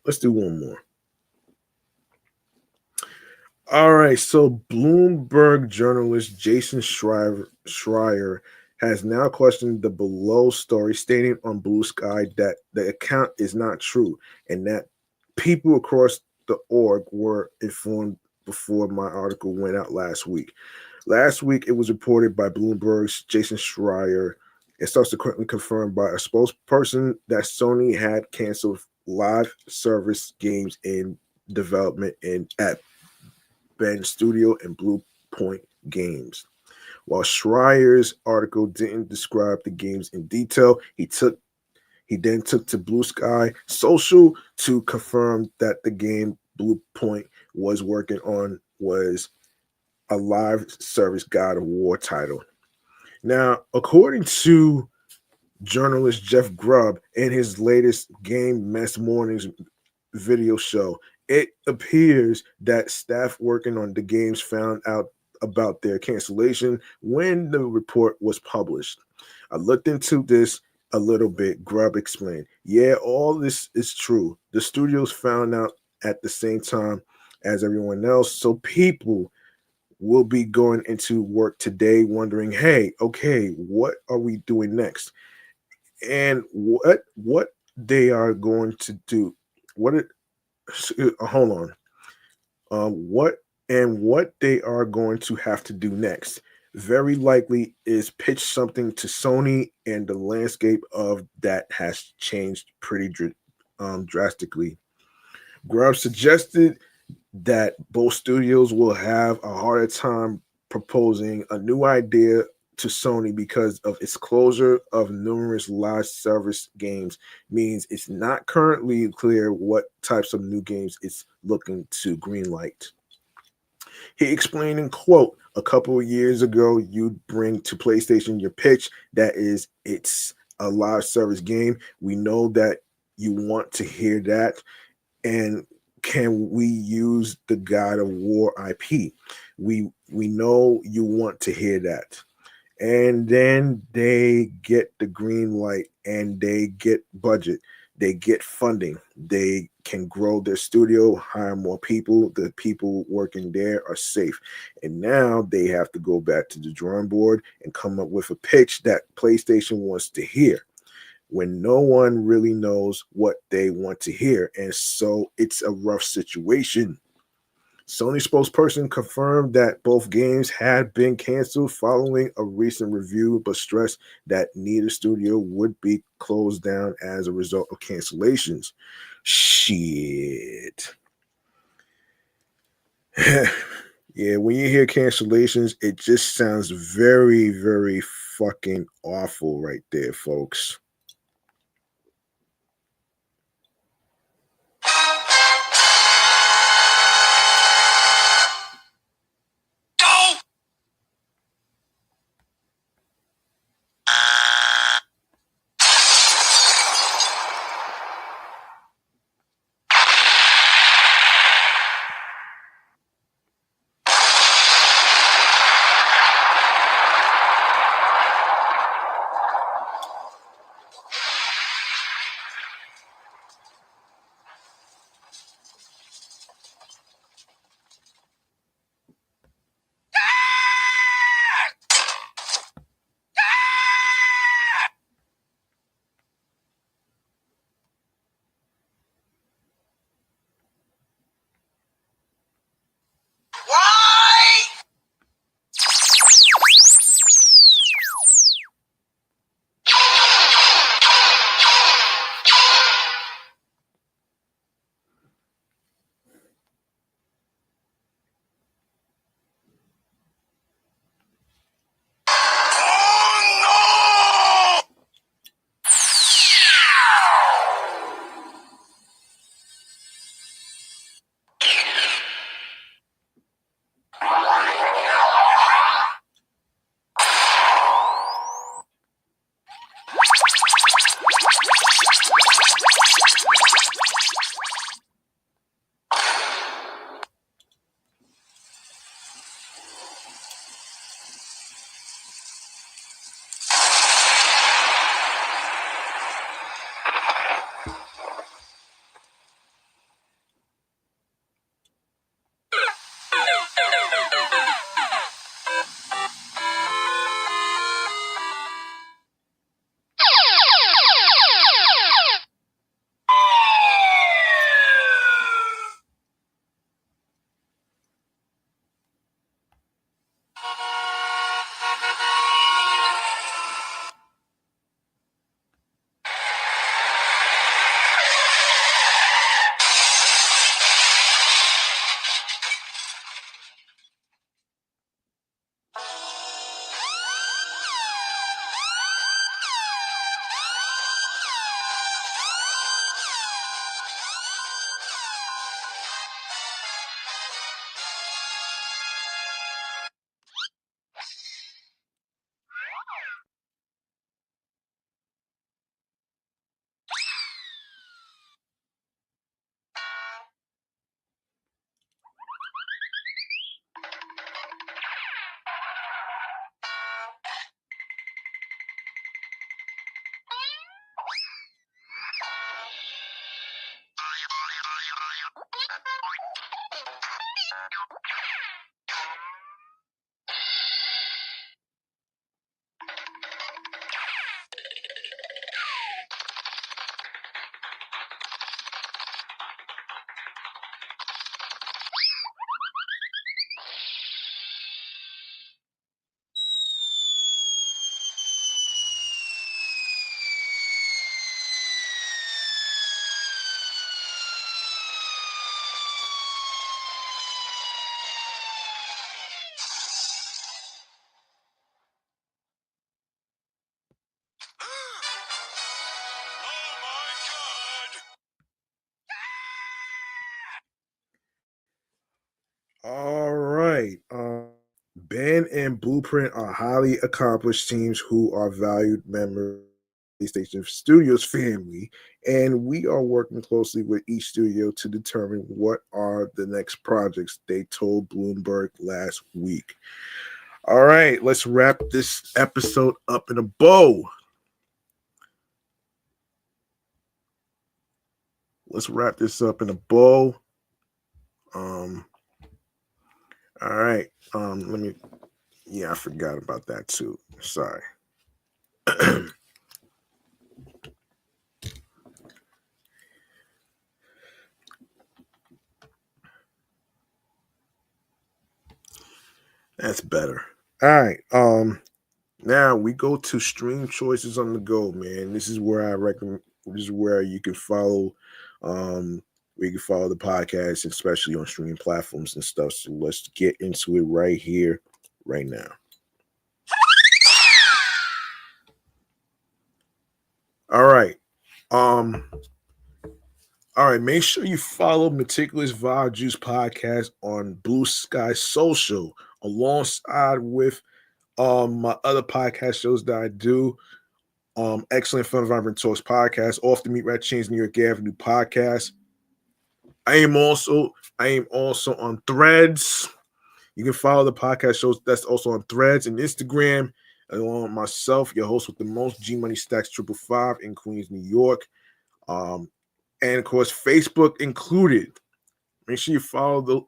let's do one more. All right, so Bloomberg journalist Jason Schreier has now questioned the below story, stating on Blue Sky that the account is not true and that people across the org were informed before my article went out last week. Last week, it was reported by Bloomberg's Jason Schreier and subsequently confirmed by a spokesperson that Sony had canceled live service games in development at Bend Studio and Blue Point Games. While Schreier's article didn't describe the games in detail, he then took to Blue Sky Social to confirm that the game Blue Point was working on was a live service God of War title. Now, according to journalist Jeff Grubb in his latest Game Mess Mornings video show, it appears that staff working on the games found out about their cancellation when the report was published. I looked into this a little bit. Grub explained. Yeah, all this is true. The studios found out at the same time as everyone else. So people will be going into work today wondering, hey, okay, what are we doing next? And what they are going to do. What it hold on. What and what they are going to have to do next very likely is pitch something to Sony, and the landscape of that has changed pretty drastically. Grubb suggested that both studios will have a harder time proposing a new idea to Sony because of its closure of numerous live service games means it's not currently clear what types of new games it's looking to greenlight. He explained in quote, a couple of years ago, you'd bring to PlayStation your pitch that is it's a live service game. We know that you want to hear that, and can we use the God of War IP? We know you want to hear that. And then they get the green light and they get budget, they get funding, they can grow their studio, hire more people, the people working there are safe, and now they have to go back to the drawing board and come up with a pitch that PlayStation wants to hear when no one really knows what they want to hear. And so it's a rough situation. Sony spokesperson confirmed that both games had been canceled following a recent review, but stressed that neither studio would be closed down as a result of cancellations. Shit. Yeah, when you hear cancellations, it just sounds very, very fucking awful right there, folks. Ben and Blueprint are highly accomplished teams who are valued members of the PlayStation Studios family, and we are working closely with each studio to determine what are the next projects, they told Bloomberg last week. All right, let's wrap this episode up in a bow. Let's wrap this up in a bow. Um, all right. Let me. Yeah, I forgot about that too. Sorry. That's better. All right. Now we go to stream choices on the go, man. This is where I recommend. This is where you can follow. Where you can follow the podcast, especially on streaming platforms and stuff. So let's get into it right here, right now. All right. Um. All right. Make sure you follow Meticulous Vibe Juice podcast on Blue Sky Social, alongside with my other podcast shows that I do. Excellent Fun Vibrant Talks podcast, Off the Meat Rat Chains New York Avenue podcast. I am also on Threads. You can follow the podcast shows that's also on Threads and Instagram, along with myself, your host with the most, G Money Stacks 555 in Queens, New York. And of course, Facebook included. Make sure you follow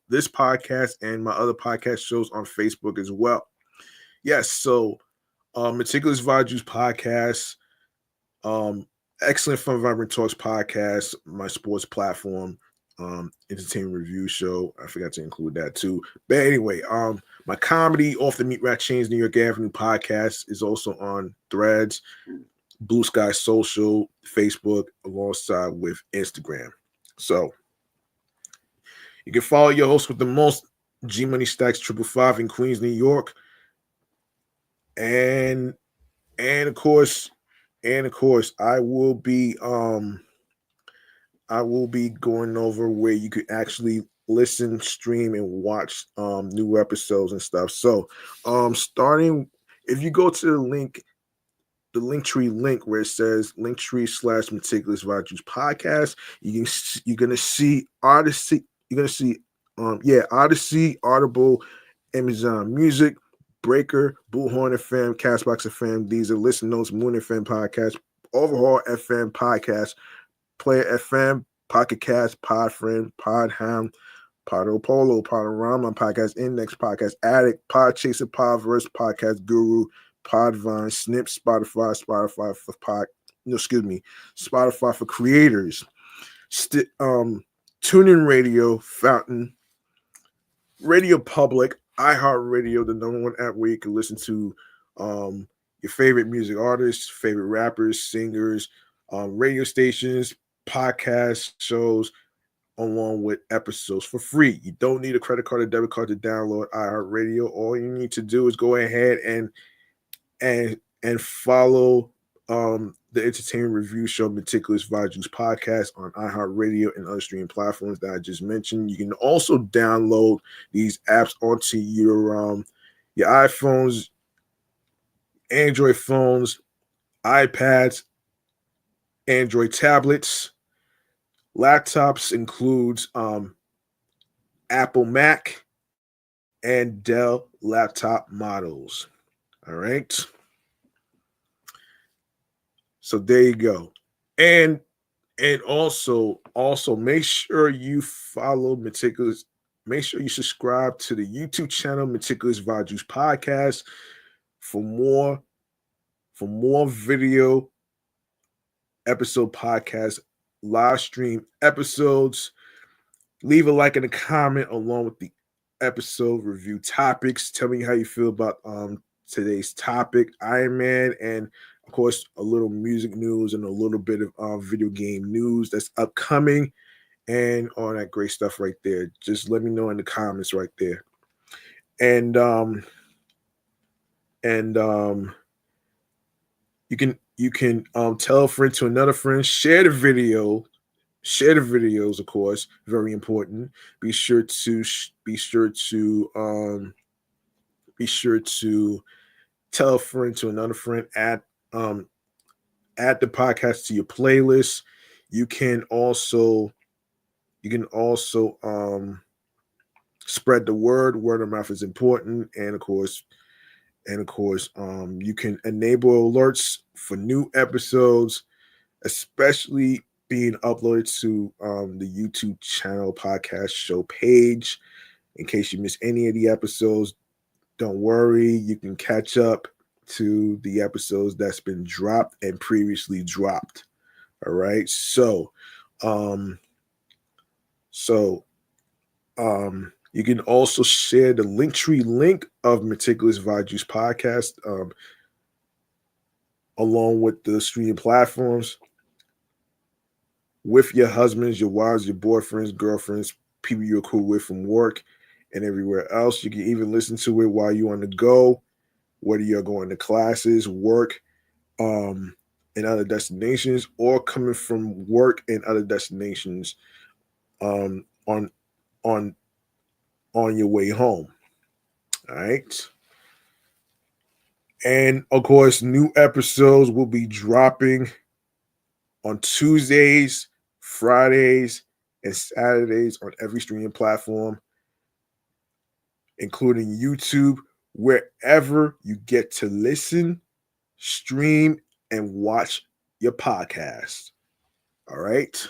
this podcast and my other podcast shows on Facebook as well. Yes, so Meticulous Vibe Juice podcast, Excellent Fun Vibrant Talks podcast, my sports platform, entertainment review show. I forgot to include that too. But anyway, my comedy Off the Meat Rat Chains New York Avenue podcast is also on Threads, Blue Sky Social, Facebook, alongside with Instagram. So you can follow your host with the most, G Money Stacks 555 in Queens, New York. And of course, I will be going over where you could actually listen, stream, and watch new episodes and stuff. So starting, if you go to the Linktree link where it says Linktree/Meticulous Vibe Juice podcast, you're gonna see Odyssey, Odyssey, Audible, Amazon Music, Breaker, Bullhorn FM, Castbox FM, these are Listen Notes, Moon FM podcast, Overhaul FM podcast, Player FM, Pocket Cast, Podfriend, Podhound, Podopolo, Podorama, Podcast Index, Podcast Addict, Podchaser, Podverse, Podcast Guru, Podvine, Snip, Spotify for Spotify for creators, TuneIn Radio, Fountain, Radio Public, iHeartRadio, the number one app where you can listen to your favorite music artists, favorite rappers, singers, radio stations, podcast shows, along with episodes for free. You don't need a credit card or debit card to download iHeartRadio. All you need to do is go ahead and follow the entertainment review show Meticulous Vibe Juice podcast on iHeartRadio and other streaming platforms that I just mentioned. You can also download these apps onto your iPhones, Android phones, iPads, Android tablets, laptops includes Apple Mac and Dell laptop models. All right. So there you go. And also make sure you follow Meticulous. Make sure you subscribe to the YouTube channel Meticulous Vibe Juice podcast for more video episode podcast, live stream episodes. Leave a like and a comment along with the episode review topics. Tell me how you feel about today's topic, Iron Man, and of course a little music news and a little bit of video game news that's upcoming and all that great stuff right there. Just let me know in the comments right there. And you can tell a friend to another friend, share the video, Share the videos, of course, very important. Be sure to be sure to tell a friend to another friend. Um add the podcast to your playlist. You can also you can also spread the word. Word of mouth is important, and of course, you can enable alerts for new episodes, especially being uploaded to the YouTube channel podcast show page. In case you miss any of the episodes, don't worry, you can catch up to the episodes that's been dropped and previously dropped. All right. Um, so you can also share the Linktree link of Meticulous Vibe Juice podcast along with the streaming platforms with your husbands, your wives, your boyfriends, girlfriends, people you're cool with from work and everywhere else. You can even listen to it while you're on the go, whether you're going to classes, work, and other destinations, or coming from work and other destinations um, on on on your way home. All right. And of course, new episodes will be dropping on Tuesdays, Fridays, and Saturdays on every streaming platform, including YouTube, wherever you get to listen, stream, and watch your podcast. All right.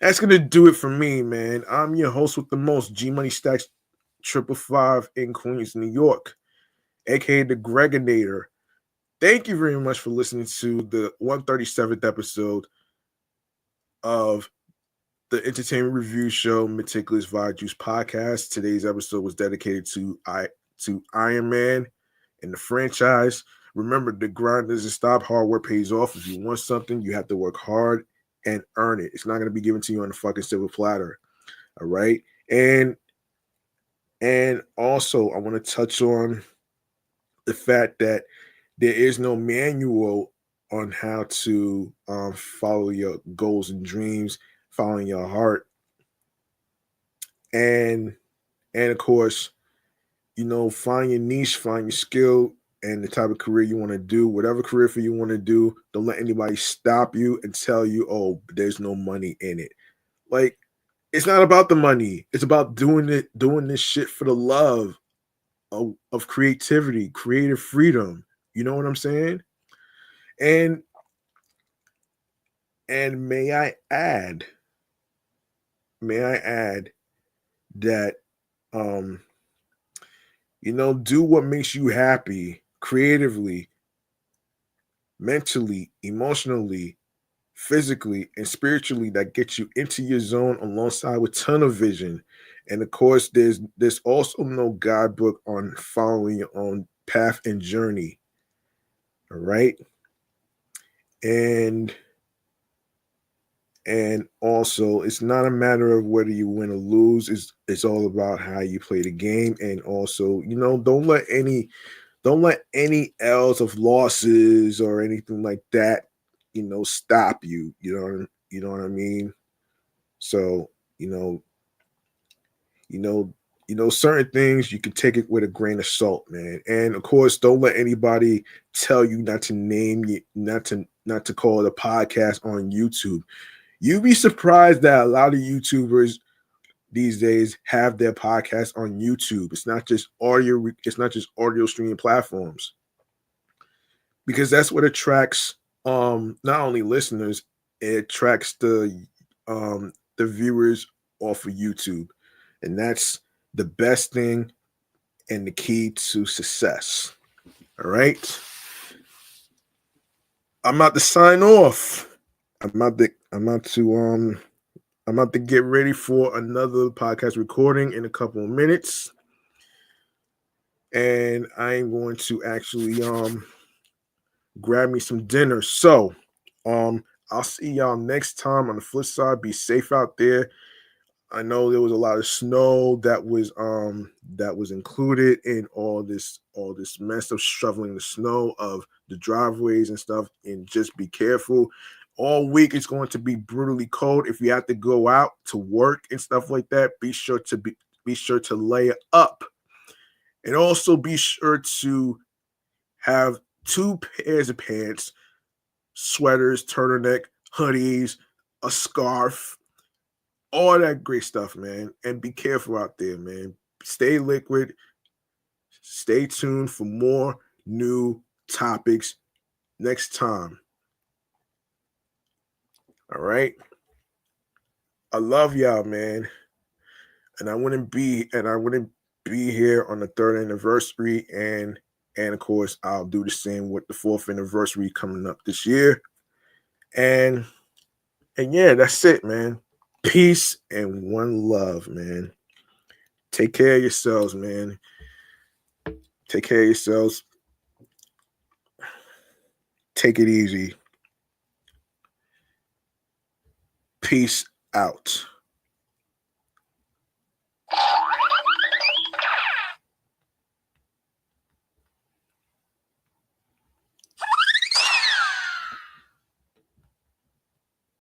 That's gonna do it for me, man. I'm your host with the most, G Money Stacks 555 in Queens, New York, aka the Gregonator. Thank you very much for listening to the 137th episode of the entertainment review show Meticulous Vibe Juice podcast. Today's episode was dedicated to Iron Man and the franchise. Remember, the grind doesn't stop. Hard work pays off. If you want something, you have to work hard and earn it. It's not going to be given to you on a fucking silver platter. All right. And also I want to touch on the fact that there is no manual on how to follow your goals and dreams, following your heart, and of course, find your niche, find your skill, and the type of career you want to do. Whatever career for you want to do, don't let anybody stop you and tell you, "Oh, there's no money in it." Like, it's not about the money. It's about doing this shit for the love of creativity, creative freedom. You know what I'm saying? And and may I add that um do what makes you happy creatively, mentally, emotionally, physically, and spiritually, that gets you into your zone alongside with tunnel vision. And of course, there's also no guidebook on following your own path and journey. All right. And also, it's not a matter of whether you win or lose. It's all about how you play the game. And also, don't let any L's of losses or anything like that, stop you. You know what I mean? So, you know, you know, certain things you can take it with a grain of salt, man. And of course, don't let anybody tell you not to name you, not to call it a podcast on YouTube. You'd be surprised that a lot of YouTubers these days have their podcasts on YouTube. It's not just audio. It's not just audio streaming platforms, because that's what attracts not only listeners, it attracts the viewers off of YouTube, and that's the best thing and the key to success. All right, I'm about to sign off. I'm about to get ready for another podcast recording in a couple of minutes, and I'm going to actually grab me some dinner. So I'll see y'all next time. On the flip side, be safe out there. I know there was a lot of snow that was included in all this mess of shoveling the snow of the driveways and stuff, and just be careful. All week it's going to be brutally cold. If you have to go out to work and stuff like that, be sure to layer up. And also be sure to have 2 pairs of pants, sweaters, turtleneck, hoodies, a scarf, all that great stuff, man. And be careful out there, man. Stay liquid. Stay tuned for more new topics next time. All right. I love y'all, man. And I wouldn't be here on the 3rd anniversary. And of course I'll do the same with the 4th anniversary coming up this year. And yeah, that's it, man. Peace and one love, man. Take care of yourselves, man. Take care of yourselves. Take it easy. Peace out.